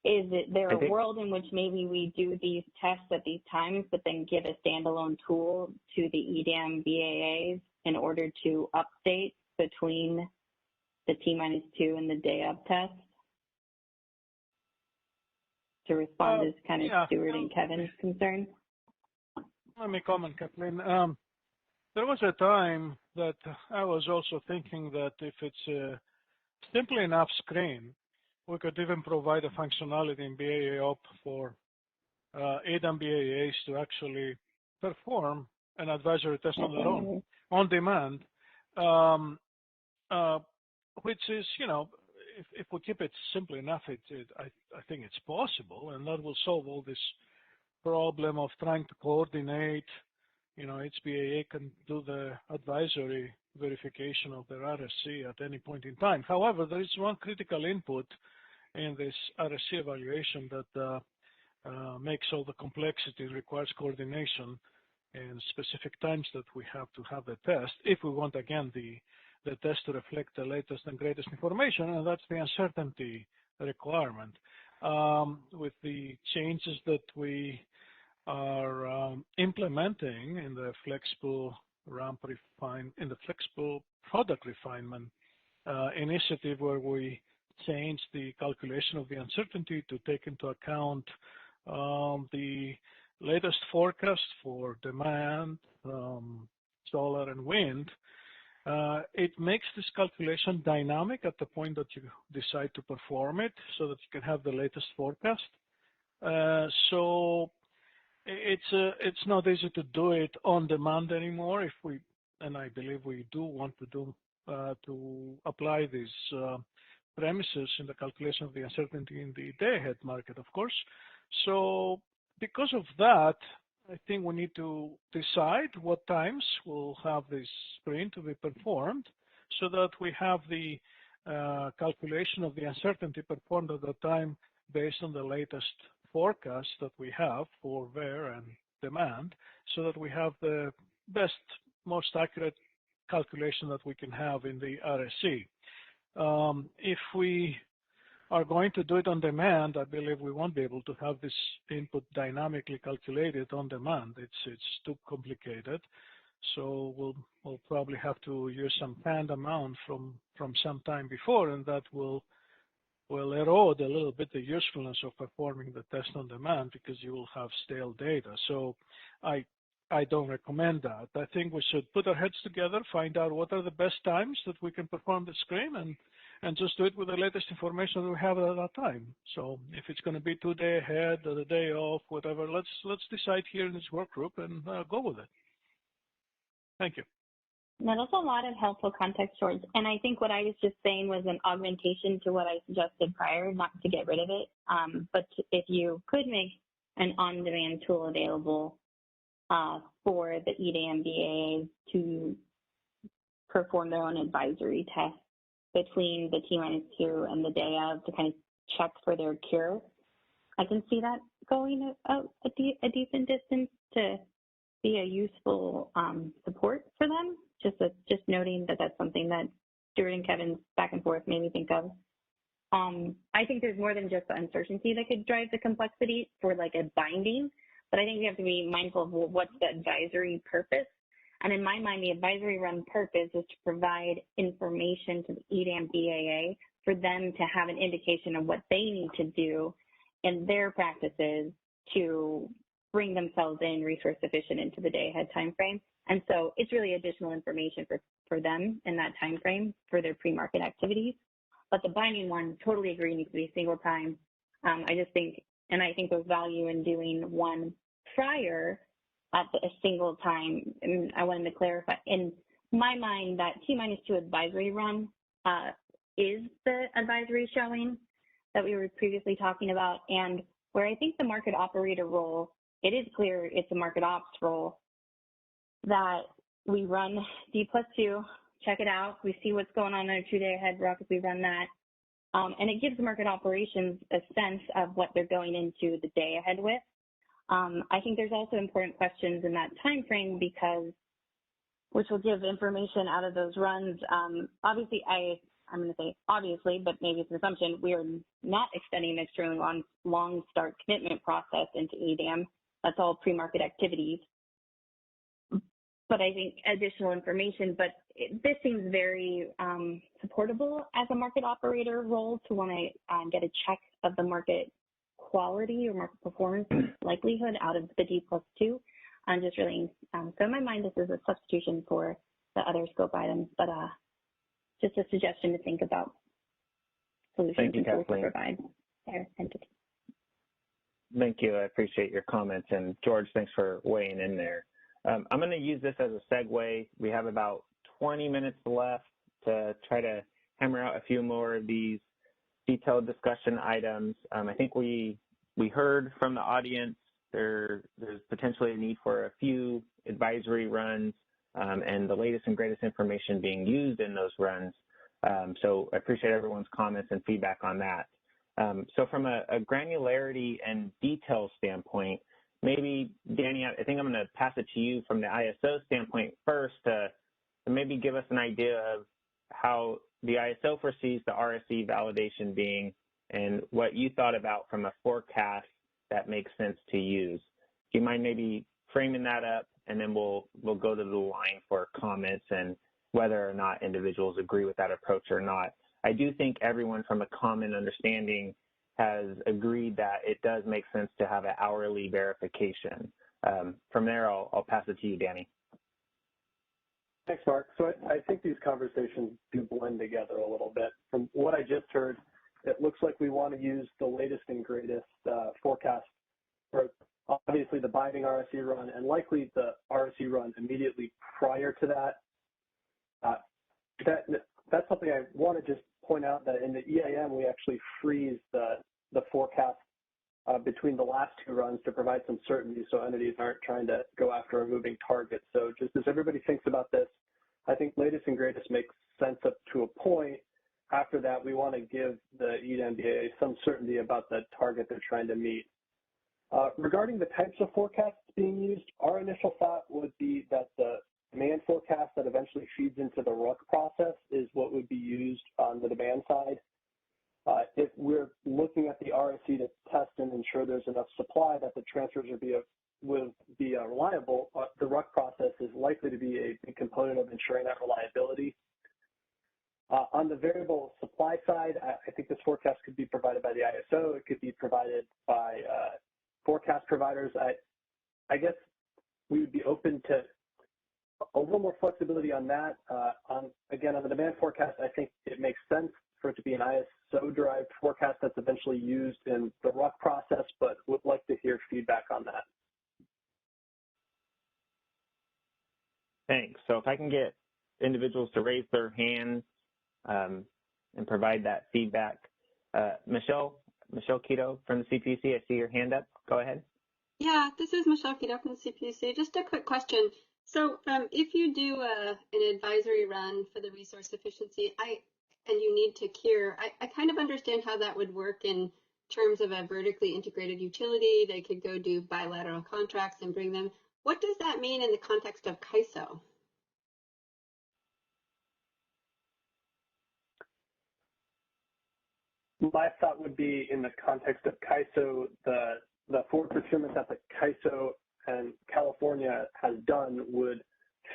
is there a world in which maybe we do these tests at these times, but then give a standalone tool to the Edam BAAs in order to update between the T-2 and the day of test? To respond to kind of Stuart and Kevin's concern. Let me comment, Kathleen. There was a time that I was also thinking that if it's a simple enough screen, we could even provide a functionality in BAA op for Edam BAAs to actually perform an advisory test on their own, on demand, which is, if we keep it simple enough, I think it's possible, and that will solve all this problem of trying to coordinate. Each BAA can do the advisory verification of their RSC at any point in time. However, there is one critical input in this RSC evaluation that makes all the complexity, requires coordination and specific times that we have to have the test if we want, again, the test to reflect the latest and greatest information, and that's the uncertainty requirement. With the changes that we are implementing in the flexible flexible product refinement initiative, where we change the calculation of the uncertainty to take into account the latest forecast for demand, solar and wind, it makes this calculation dynamic at the point that you decide to perform it, so that you can have the latest forecast. So it's not easy to do it on demand anymore. And I believe we do want to apply these premises in the calculation of the uncertainty in the day-ahead market, of course. So because of that, I think we need to decide what times we'll have this screen to be performed, so that we have the calculation of the uncertainty performed at the time based on the latest forecast that we have for VAR and demand, so that we have the best, most accurate calculation that we can have in the RSC. If we are going to do it on demand, I believe we won't be able to have this input dynamically calculated on demand. It's too complicated. So we'll probably have to use some canned amount from some time before, and that will erode a little bit the usefulness of performing the test on demand because you will have stale data. So I don't recommend that. I think we should put our heads together, find out what are the best times that we can perform the screen, and just do it with the latest information that we have at that time. So if it's going to be 2 days ahead or the day off, whatever, let's decide here in this work group and go with it. Thank you. Now, that's a lot of helpful context, George. And I think what I was just saying was an augmentation to what I suggested prior, not to get rid of it. But if you could make an on-demand tool available for the EDAM BAAs to perform their own advisory tests between the T-2 and the day of to kind of check for their cure, I can see that going a decent distance to be a useful support for them. Just noting that that's something that Stuart and Kevin's back and forth made me think of. I think there's more than just the uncertainty that could drive the complexity for like a binding, but I think we have to be mindful of what's the advisory purpose. And in my mind, the advisory run purpose is to provide information to the EDAM BAA for them to have an indication of what they need to do in their practices to bring themselves in resource efficient into the day ahead time frame. And so it's really additional information for them in that time frame for their pre-market activities. But the binding one, totally agree, needs to be single time. I just think, and I think there's value in doing one prior at a single time. And I wanted to clarify, in my mind, that T-2 advisory run is the advisory showing that we were previously talking about. And where I think the market operator role, it is clear it's a market ops role, that we run D+2, check it out, we see what's going on in our 2 day ahead rock if we run that. And it gives the market operations a sense of what they're going into the day ahead with. I think there's also important questions in that time frame because, which will give information out of those runs. Obviously, I'm going to say obviously, but maybe it's an assumption, we are not extending an extremely long start commitment process into EDAM. That's all pre-market activities. But I think additional information, but this seems very supportable as a market operator role to want to get a check of the market quality or market performance likelihood out of the D+2. Just really, so in my mind, this is a substitution for the other scope items, but just a suggestion to think about solutions and tools to provide their entity. Thank you. I appreciate your comments. And George, thanks for weighing in there. I'm going to use this as a segue. We have about 20 minutes left to try to hammer out a few more of these detailed discussion items. I think we heard from the audience there's potentially a need for a few advisory runs and the latest and greatest information being used in those runs. So I appreciate everyone's comments and feedback on that. So from a granularity and detail standpoint, maybe, Danny, I think I'm going to pass it to you from the ISO standpoint first to maybe give us an idea of how the ISO foresees the RSE validation being and what you thought about from a forecast that makes sense to use. Do you mind maybe framing that up, and then we'll go to the line for comments and whether or not individuals agree with that approach or not. I do think everyone from a common understanding has agreed that it does make sense to have an hourly verification. From there, I'll pass it to you, Danny. Thanks, Mark. So I think these conversations do blend together a little bit. From what I just heard, it looks like we want to use the latest and greatest forecast for obviously the binding RSE run and likely the RSE run immediately prior to that. That's something I want to just point out, that in the EAM, we actually freeze the forecast between the last two runs to provide some certainty so entities aren't trying to go after a moving target. So just as everybody thinks about this, I think latest and greatest makes sense up to a point. After that, we want to give the EDAM-BAA some certainty about the target they're trying to meet. Regarding the types of forecasts being used, our initial thought would be that the demand forecast that eventually feeds into the RUC process is what would be used on the demand side. If we're looking at the RSE to test and ensure there's enough supply that the transfers will be reliable, the RUC process is likely to be a big component of ensuring that reliability. On the variable supply side, I think this forecast could be provided by the ISO. It could be provided by forecast providers. I guess we would be open to a little more flexibility on that. Again, on the demand forecast, I think it makes sense for it to be an ISO-derived forecast that's eventually used in the RUC process, but would like to hear feedback on that. Thanks. So if I can get individuals to raise their hands and provide that feedback. Michelle Keto from the CPUC, I see your hand up. Go ahead. Yeah, this is Michelle Keto from the CPUC. Just a quick question. So if you do an advisory run for the resource efficiency, and you need to cure, I kind of understand how that would work in terms of a vertically integrated utility. They could go do bilateral contracts and bring them. What does that mean in the context of CAISO? My thought would be in the context of CAISO, the forward procurement that the CAISO and California has done would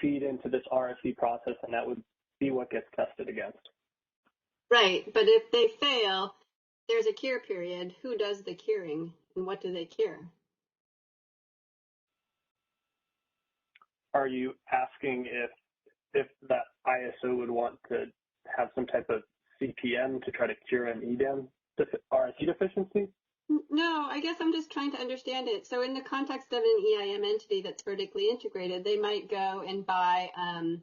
feed into this RSE process, and that would be what gets tested against. Right, but if they fail, there's a cure period. Who does the curing, and what do they cure? Are you asking if that ISO would want to have some type of CPM to try to cure an Edam RSE deficiency? No, I guess I'm just trying to understand it. So in the context of an EIM entity that's vertically integrated, they might go and buy, a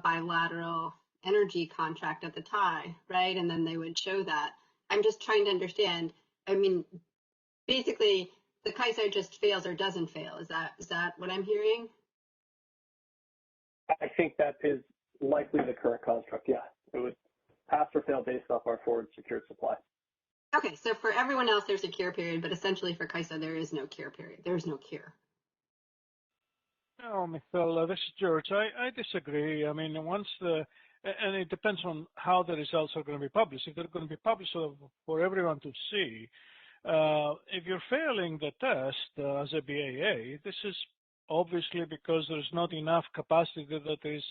bilateral energy contract at the tie, right? And then they would show that. I'm just trying to understand. I mean, basically, the CAISO just fails or doesn't fail. Is that what I'm hearing? I think that is likely the correct construct. Yeah, it would pass or fail based off our forward secured supply. Okay, so for everyone else, there's a cure period, but essentially for CAISO, there is no cure period. There is no cure. No, Michelle, this is George. I disagree. I mean, and it depends on how the results are going to be published. If they're going to be published for everyone to see, if you're failing the test as a BAA, this is obviously because there's not enough capacity that is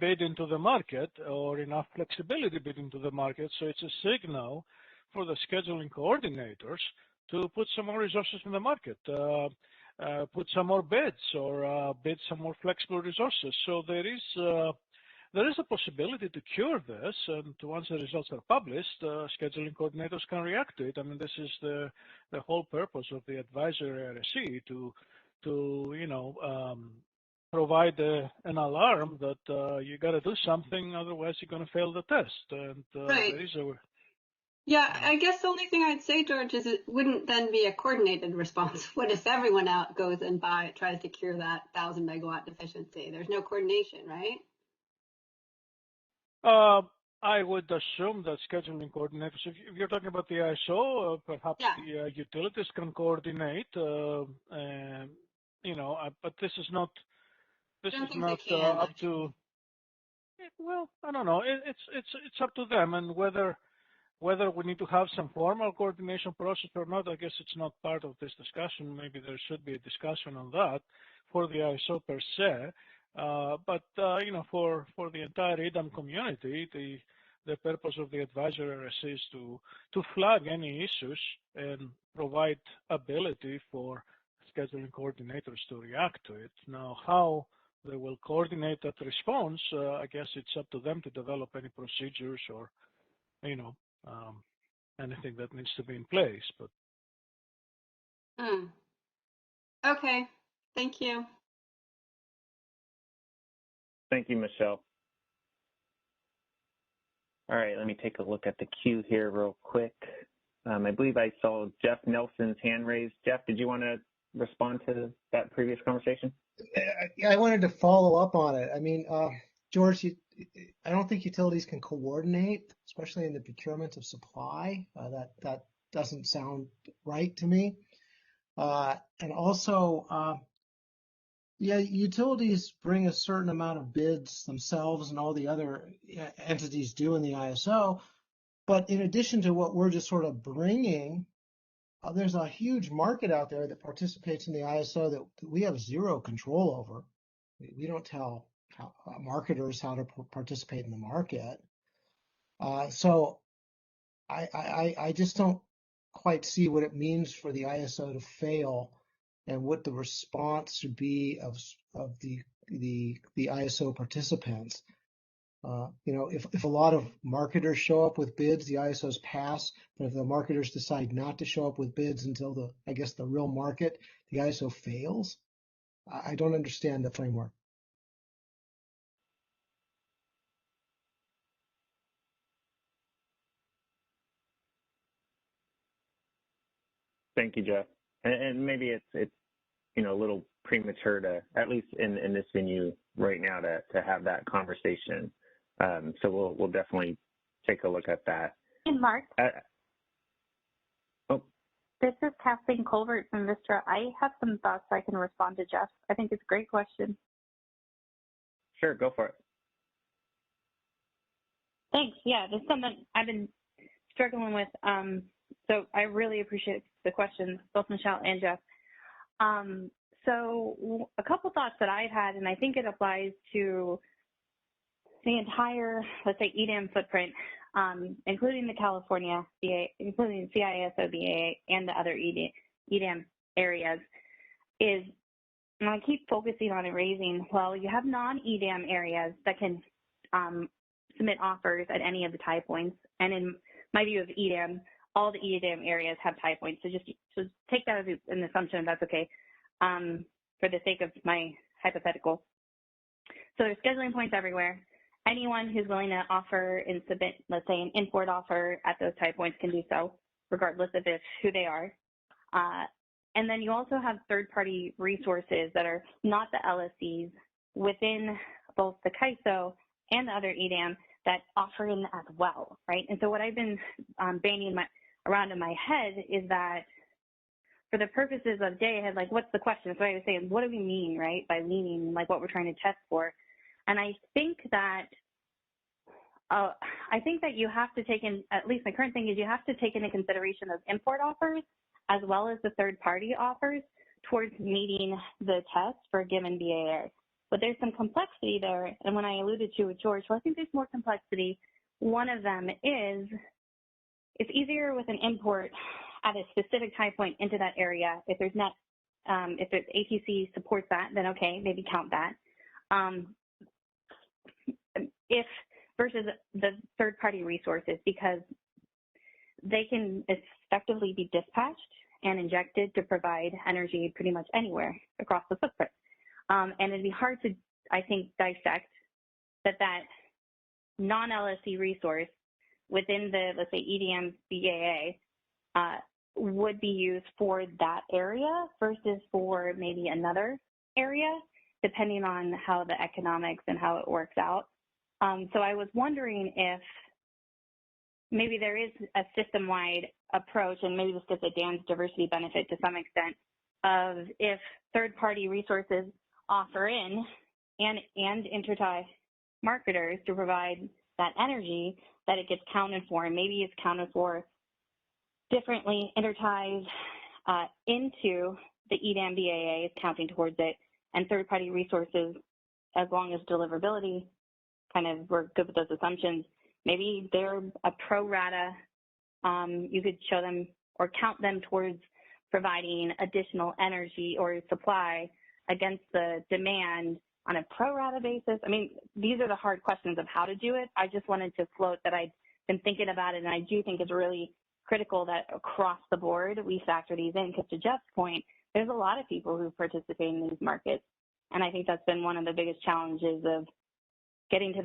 bid into the market or enough flexibility bid into the market. So it's a signal for the scheduling coordinators to put some more resources in the market, put some more bids or bid some more flexible resources. So there is a possibility to cure this, and once the results are published, scheduling coordinators can react to it. I mean, this is the whole purpose of the advisory RSE to provide an alarm that you got to do something, otherwise you're going to fail the test. And right. There is a Yeah, I guess the only thing I'd say, George, is it wouldn't then be a coordinated response. What if everyone out goes and tries to cure that 1,000 megawatt deficiency? There's no coordination, right? I would assume that scheduling coordinators, if you're talking about the ISO, perhaps the utilities can coordinate, but this is not up to, well, I don't know. It's up to them, and whether we need to have some formal coordination process or not, I guess it's not part of this discussion. Maybe there should be a discussion on that for the ISO per se. But for the entire Edam community, the purpose of the advisory RSE is to flag any issues and provide ability for scheduling coordinators to react to it. Now, how they will coordinate that response, I guess it's up to them to develop any procedures or, anything that needs to be in place. But Okay, thank you. Thank you, Michelle. All right, let me take a look at the queue here real quick. I believe I saw Jeff Nelson's hand raised. Jeff, did you want to respond to that previous conversation? Yeah, I wanted to follow up on it. I mean, George, I don't think utilities can coordinate, especially in the procurement of supply. That doesn't sound right to me. And also, utilities bring a certain amount of bids themselves, and all the other entities do in the ISO. But in addition to what we're just sort of bringing, there's a huge market out there that participates in the ISO that we have zero control over. We don't tell marketers how to participate in the market. So I just don't quite see what it means for the ISO to fail and what the response should be of the ISO participants. If a lot of marketers show up with bids, the ISOs pass. But if the marketers decide not to show up with bids until the real market, the ISO fails. I don't understand the framework. Thank you, Jeff. And maybe it's a little premature to, at least in this venue right now, to have that conversation. So we'll definitely take a look at that. And Mark, this is Kathleen Colbert from Vistra. I have some thoughts I can respond to Jeff. I think it's a great question. Sure, go for it. Thanks. Yeah, this is something I've been struggling with. So I really appreciate the questions, both Michelle and Jeff. So a couple thoughts that I've had, and I think it applies to the entire, let's say, EDAM footprint, including the California BA, including the CISO BA and the other EDAM areas, is, and I keep focusing on and raising, well, you have non-EDAM areas that can submit offers at any of the tie points. And in my view of EDAM, all the EDAM areas have tie points. So just take that as an assumption, that's okay, for the sake of my hypothetical. So there's scheduling points everywhere. Anyone who's willing to offer and submit, let's say, an import offer at those tie points can do so, regardless of who they are. And then you also have third-party resources that are not the LSCs within both the CAISO and the other EDAM that offer in as well, right? And so what I've been banging around in my head is that for the purposes of day ahead, like, what's the question? So I was saying, what do we mean, right, by leaning, like what we're trying to test for? And I think that you have to take in, at least my current thing is, you have to take into consideration those import offers as well as the third-party offers towards meeting the test for a given BAA. But there's some complexity there, and when I alluded to with George, well, I think there's more complexity. One of them is it's easier with an import at a specific tie point into that area. If there's not, if there's ATC supports that, then okay, maybe count that. If versus the third-party resources, because they can effectively be dispatched and injected to provide energy pretty much anywhere across the footprint. And it'd be hard to, I think, dissect that non-LSC resource within the, let's say, EDM BAA would be used for that area versus for maybe another area, depending on how the economics and how it works out. So I was wondering if maybe there is a system-wide approach, and maybe this gets at Dan's diversity benefit to some extent, of if third-party resources offer in and intertie marketers to provide that energy, that it gets counted for, and maybe it's counted for differently, interties into the EDAM BAA is counting towards it, and third-party resources, as long as deliverability kind of, we're good with those assumptions, maybe they're a pro rata, you could show them or count them towards providing additional energy or supply against the demand on a pro rata basis. I mean, these are the hard questions of how to do it. I just wanted to float that I've been thinking about it, and I do think it's really critical that across the board we factor these in, because to Jeff's point, there's a lot of people who participate in these markets, and I think that's been one of the biggest challenges of getting to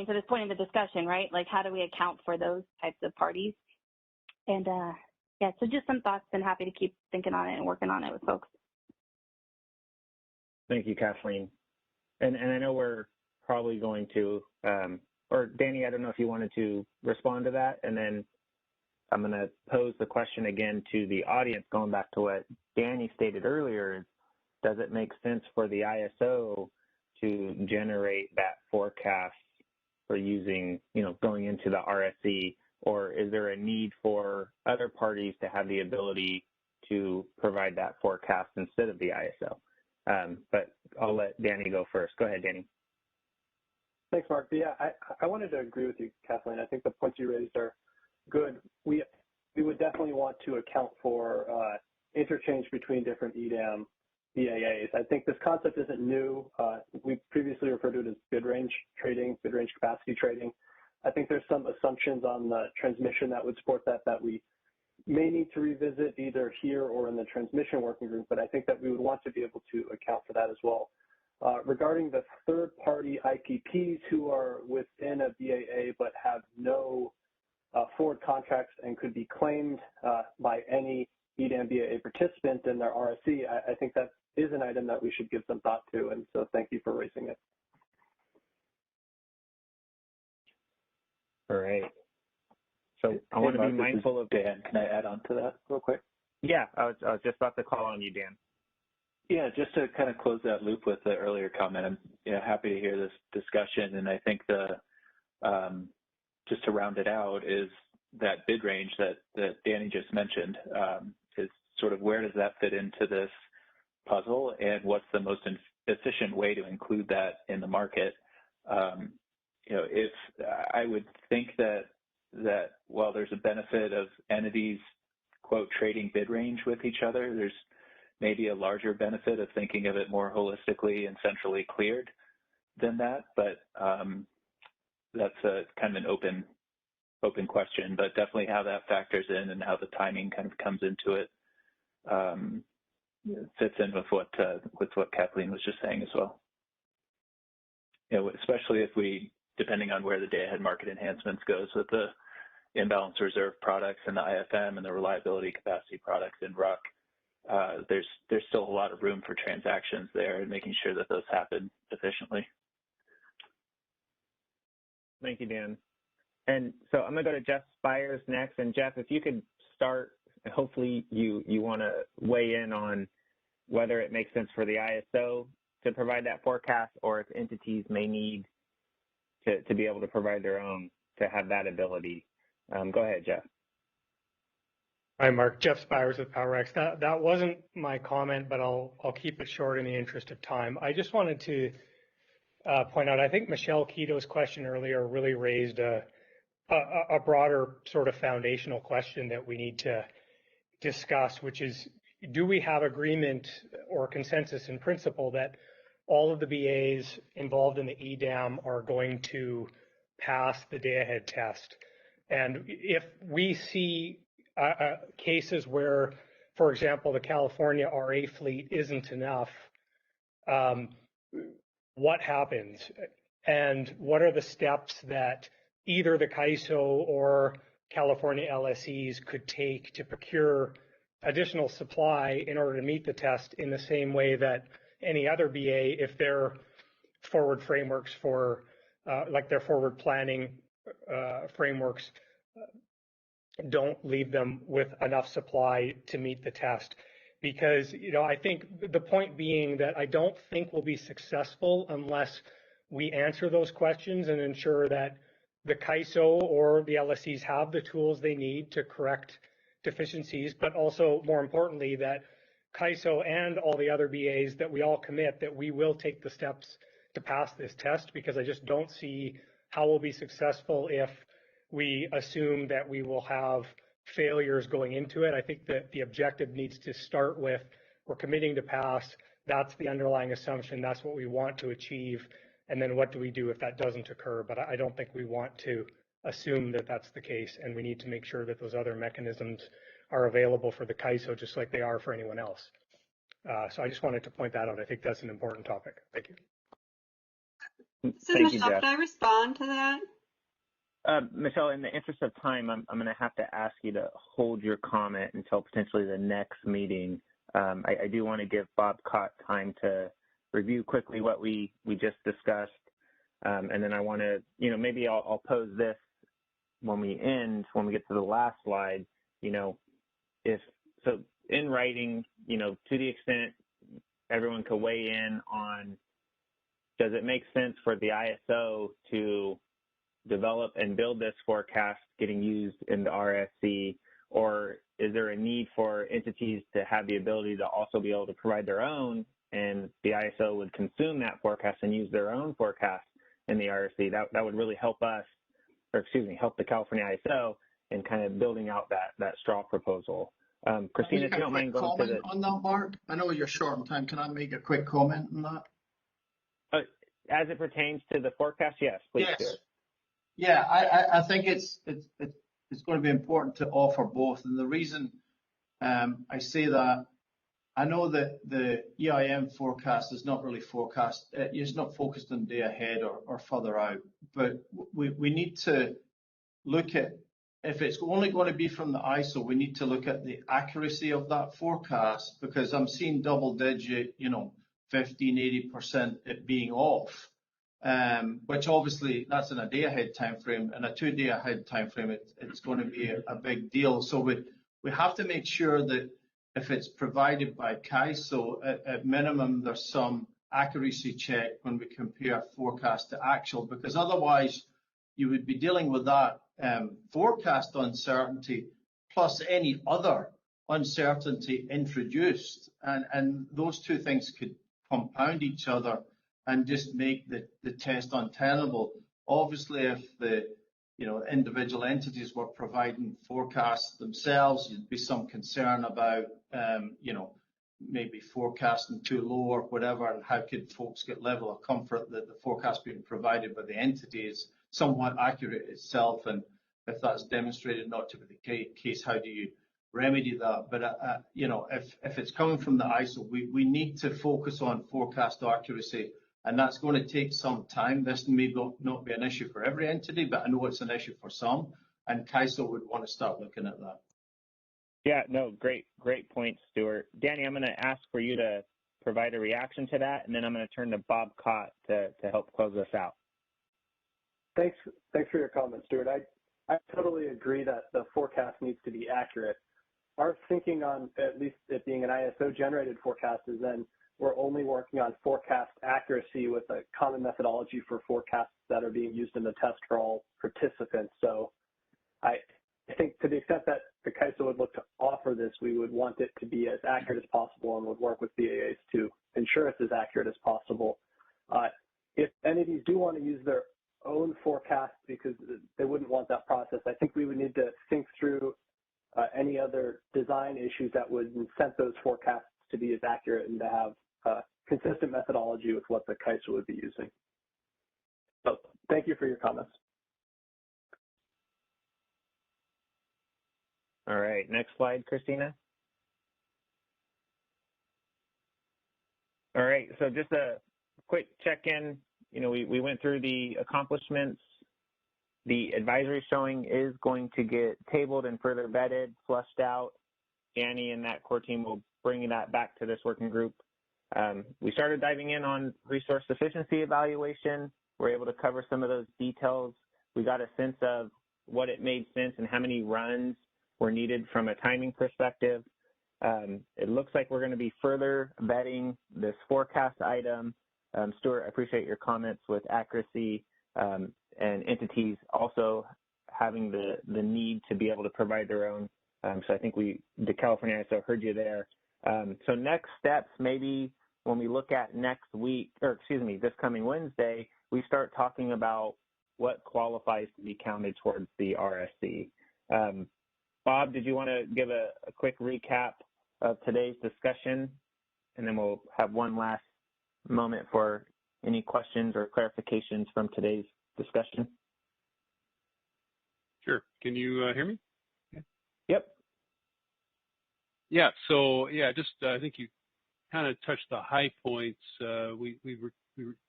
this point in the discussion, right? Like, how do we account for those types of parties? And yeah, so just some thoughts, and happy to keep thinking on it and working on it with folks. Thank you, Kathleen. And I know we're probably going to, or Danny, I don't know if you wanted to respond to that, and then I'm going to pose the question again to the audience, going back to what Danny stated earlier, is, does it make sense for the ISO to generate that forecast for using, going into the RSE or is there a need for other parties to have the ability to provide that forecast instead of the ISO? But I'll let Danny go first. Go ahead, Danny. Thanks, Mark. Yeah, I wanted to agree with you, Kathleen. I think the points you raised are good. We would definitely want to account for interchange between different Edam BAAs. I think this concept isn't new. We previously referred to it as bid range trading, bid range capacity trading. I think there's some assumptions on the transmission that would support that we may need to revisit either here or in the transmission working group, but I think that we would want to be able to account for that as well. Regarding the third-party IPPs who are within a BAA but have no forward contracts and could be claimed by any Edam BAA participant in their RSC, I think that is an item that we should give some thought to, and so thank you for raising it. All right. So I want to be mindful of Dan. Can I add on to that real quick? Yeah, I was just about to call on you, Dan. Yeah, just to kind of close that loop with the earlier comment, I'm happy to hear this discussion, and I think just to round it out is that bid range that Danny just mentioned is sort of where does that fit into this puzzle, and what's the most efficient way to include that in the market? If I would think that while there's a benefit of entities, quote, trading bid range with each other, there's maybe a larger benefit of thinking of it more holistically and centrally cleared than that. But that's a kind of an open question, but definitely how that factors in and how the timing kind of comes into it fits in with what Kathleen was just saying as well. Especially if we, depending on where the day-ahead market enhancements goes with the imbalance reserve products and the IFM and the reliability capacity products in RUC, there's still a lot of room for transactions there and making sure that those happen efficiently. Thank you, Dan. And so I'm going to go to Jeff Spires next. And Jeff, if you could start, hopefully you want to weigh in on whether it makes sense for the ISO to provide that forecast or if entities may need to be able to provide their own to have that ability. Go ahead, Jeff. Hi, Mark. Jeff Spires with PowerX. That wasn't my comment, but I'll keep it short in the interest of time. I just wanted to point out, I think Michelle Keto's question earlier really raised a broader sort of foundational question that we need to discuss, which is, do we have agreement or consensus in principle that all of the BAs involved in the EDAM are going to pass the day-ahead test? And if we see cases where, for example, the California RA fleet isn't enough, what happens? And what are the steps that either the CAISO or California LSEs could take to procure additional supply in order to meet the test in the same way that any other BA, if their forward frameworks for, like their forward planning frameworks, don't leave them with enough supply to meet the test. Because, I think the point being that I don't think we'll be successful unless we answer those questions and ensure that the CAISO or the LSEs have the tools they need to correct deficiencies, but also, more importantly, that CAISO and all the other BAs, that we all commit that we will take the steps to pass this test, because I just don't see how we'll be successful if we assume that we will have failures going into it. I think that the objective needs to start with, we're committing to pass, that's the underlying assumption, that's what we want to achieve, and then what do we do if that doesn't occur? But I don't think we want to assume that that's the case, and we need to make sure that those other mechanisms are available for the CAISO just like they are for anyone else. So I just wanted to point that out. I think that's an important topic. Thank you. This is Michelle. Could I respond to that? Michelle, in the interest of time, I'm going to have to ask you to hold your comment until potentially the next meeting. I do want to give Bob Cott time to review quickly what we just discussed. And then I want to, maybe I'll pose this when we get to the last slide, if so in writing, to the extent everyone could weigh in on, does it make sense for the ISO to develop and build this forecast getting used in the RSC, or is there a need for entities to have the ability to also be able to provide their own, and the ISO would consume that forecast and use their own forecast in the RSC? That would really help us, or excuse me, help the California ISO in kind of building out that straw proposal. Christina, if you don't mind going to the... on that, Mark? I know you're short on time. Can I make a quick comment on that? As it pertains to the forecast, yes, please do. Yeah, I think it's going to be important to offer both. And the reason I say that, I know that the EIM forecast is not really forecast. It's not focused on day ahead or further out. But we need to look at, if it's only going to be from the ISO, we need to look at the accuracy of that forecast, because I'm seeing double digit, 15, 80% it being off, which obviously that's in a day ahead time frame, and a 2 day ahead time frame, it's going to be a big deal. So we have to make sure that if it's provided by CAISO, at minimum, there's some accuracy check when we compare forecast to actual, because otherwise you would be dealing with that forecast uncertainty plus any other uncertainty introduced, and those two things could compound each other and just make the test untenable. Obviously, if the individual entities were providing forecasts themselves, there'd be some concern about maybe forecasting too low or whatever, and how could folks get level of comfort that the forecast being provided by the entity is somewhat accurate itself, and if that's demonstrated not to be the case, how do you remedy that? But if it's coming from the ISO, we need to focus on forecast accuracy, and that's going to take some time. This may not be an issue for every entity, but I know it's an issue for some, and CAISO would want to start looking at that. Yeah, no, great point, Stuart. Danny, I'm going to ask for you to provide a reaction to that, and then I'm going to turn to Bob Cott to help close us out. Thanks for your comment, Stuart. I totally agree that the forecast needs to be accurate. Our thinking on at least it being an ISO-generated forecast is then we're only working on forecast accuracy with a common methodology for forecasts that are being used in the test for all participants. So I think to the extent that the CAISO would look to offer this, we would want it to be as accurate as possible and would work with BAAs to ensure it's as accurate as possible. If entities do want to use their own forecast because they wouldn't want that process, I think we would need to think through any other design issues that would incent those forecasts to be as accurate and to have consistent methodology with what the CAISO would be using. So thank you for your comments. All right, next slide, Christina. All right, so just a quick check-in. We went through the accomplishments. The advisory showing is going to get tabled and further vetted, flushed out. Danny and that core team will bring that back to this working group. We started diving in on resource sufficiency evaluation. We're able to cover some of those details. We got a sense of what it made sense and how many runs were needed from a timing perspective. It looks like we're going to be further vetting this forecast item. Stuart, I appreciate your comments with accuracy and entities also having the need to be able to provide their own. So I think the California ISO heard you there. So next steps, maybe when we look at next week, or excuse me, this coming Wednesday, we start talking about what qualifies to be counted towards the RSC. Bob, did you want to give a quick recap of today's discussion? And then we'll have one last moment for any questions or clarifications from today's discussion. Sure. Can you hear me? Yep. Yeah. So just I think you kind of touched the high points. We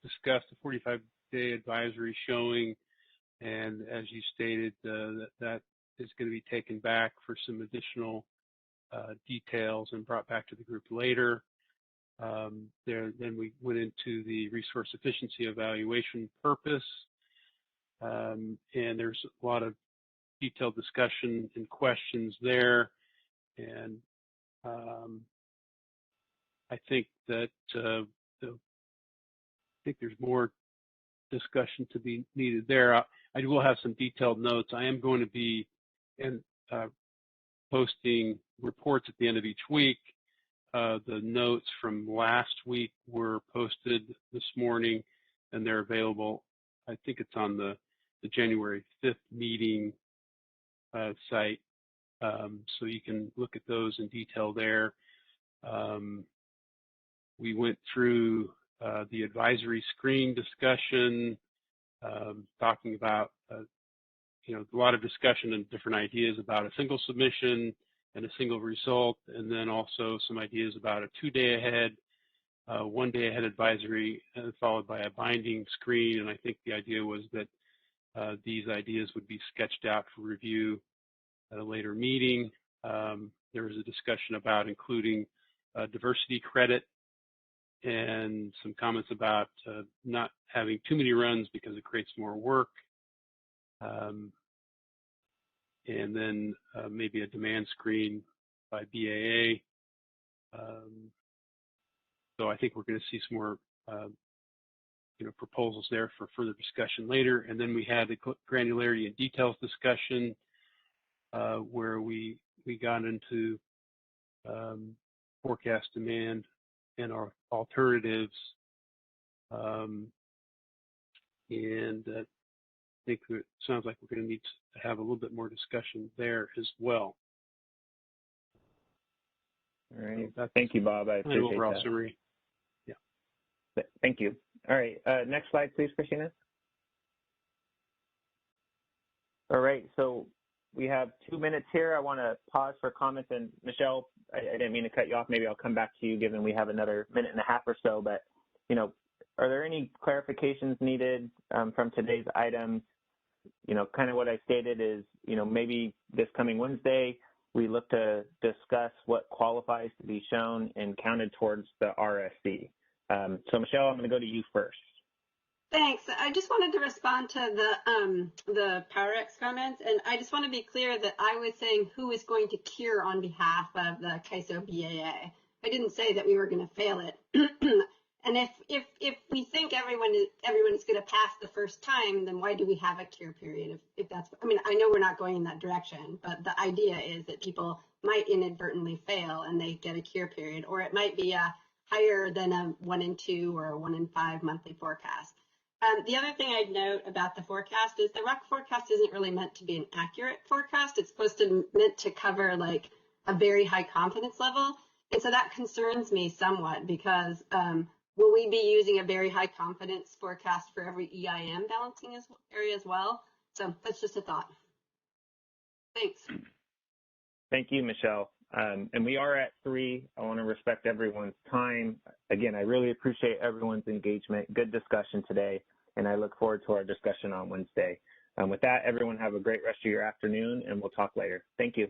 discussed the 45-day advisory showing, and as you stated, that is going to be taken back for some additional details and brought back to the group later. Then we went into the resource efficiency evaluation purpose, and there's a lot of detailed discussion and questions there. And I think that I think there's more discussion to be needed there. I will have some detailed notes. I am going to be posting reports at the end of each week. The notes from last week were posted this morning, and they're available. I think it's on the January 5th meeting site, so you can look at those in detail there. We went through the advisory screen discussion, talking about a lot of discussion and different ideas about a single submission and a single result, and then also some ideas about a 2-day ahead, 1-day ahead advisory, followed by a binding screen. And I think the idea was that these ideas would be sketched out for review at a later meeting. There was a discussion about including diversity credit and some comments about not having too many runs because it creates more work. And then maybe a demand screen by BAA. So I think we're going to see some more proposals there for further discussion later. And then we had the granularity and details discussion where we got into forecast demand and our alternatives. And I think it sounds like we're going to need to have a little bit more discussion there as well. All right. Thank you, Bob. I appreciate overall that. Summary. Yeah. Thank you. All right. Next slide, please, Christina. All right. So we have 2 minutes here. I want to pause for comments. And Michelle, I didn't mean to cut you off. Maybe I'll come back to you given we have another minute and a half or so. But, are there any clarifications needed from today's items? Kind of what I stated is, maybe this coming Wednesday, we look to discuss what qualifies to be shown and counted towards the RSC. So Michelle, I'm going to go to you first. Thanks. I just wanted to respond to the PowerX comments, and I just want to be clear that I was saying who is going to cure on behalf of the CAISO BAA. I didn't say that we were going to fail it. And if we think everyone is going to pass the first time, then why do we have a cure period? If that's, I know we're not going in that direction, but the idea is that people might inadvertently fail and they get a cure period, or it might be a higher than a 1 in 2 or a 1 in 5 monthly forecast. The other thing I'd note about the forecast is the RUC forecast isn't really meant to be an accurate forecast. It's meant to cover like a very high confidence level. And so that concerns me somewhat because will we be using a very high confidence forecast for every EIM balancing area as well? So that's just a thought. Thanks. Thank you, Michelle. And we are at 3. I want to respect everyone's time. Again, I really appreciate everyone's engagement. Good discussion today, and I look forward to our discussion on Wednesday. With that, everyone have a great rest of your afternoon, and we'll talk later. Thank you.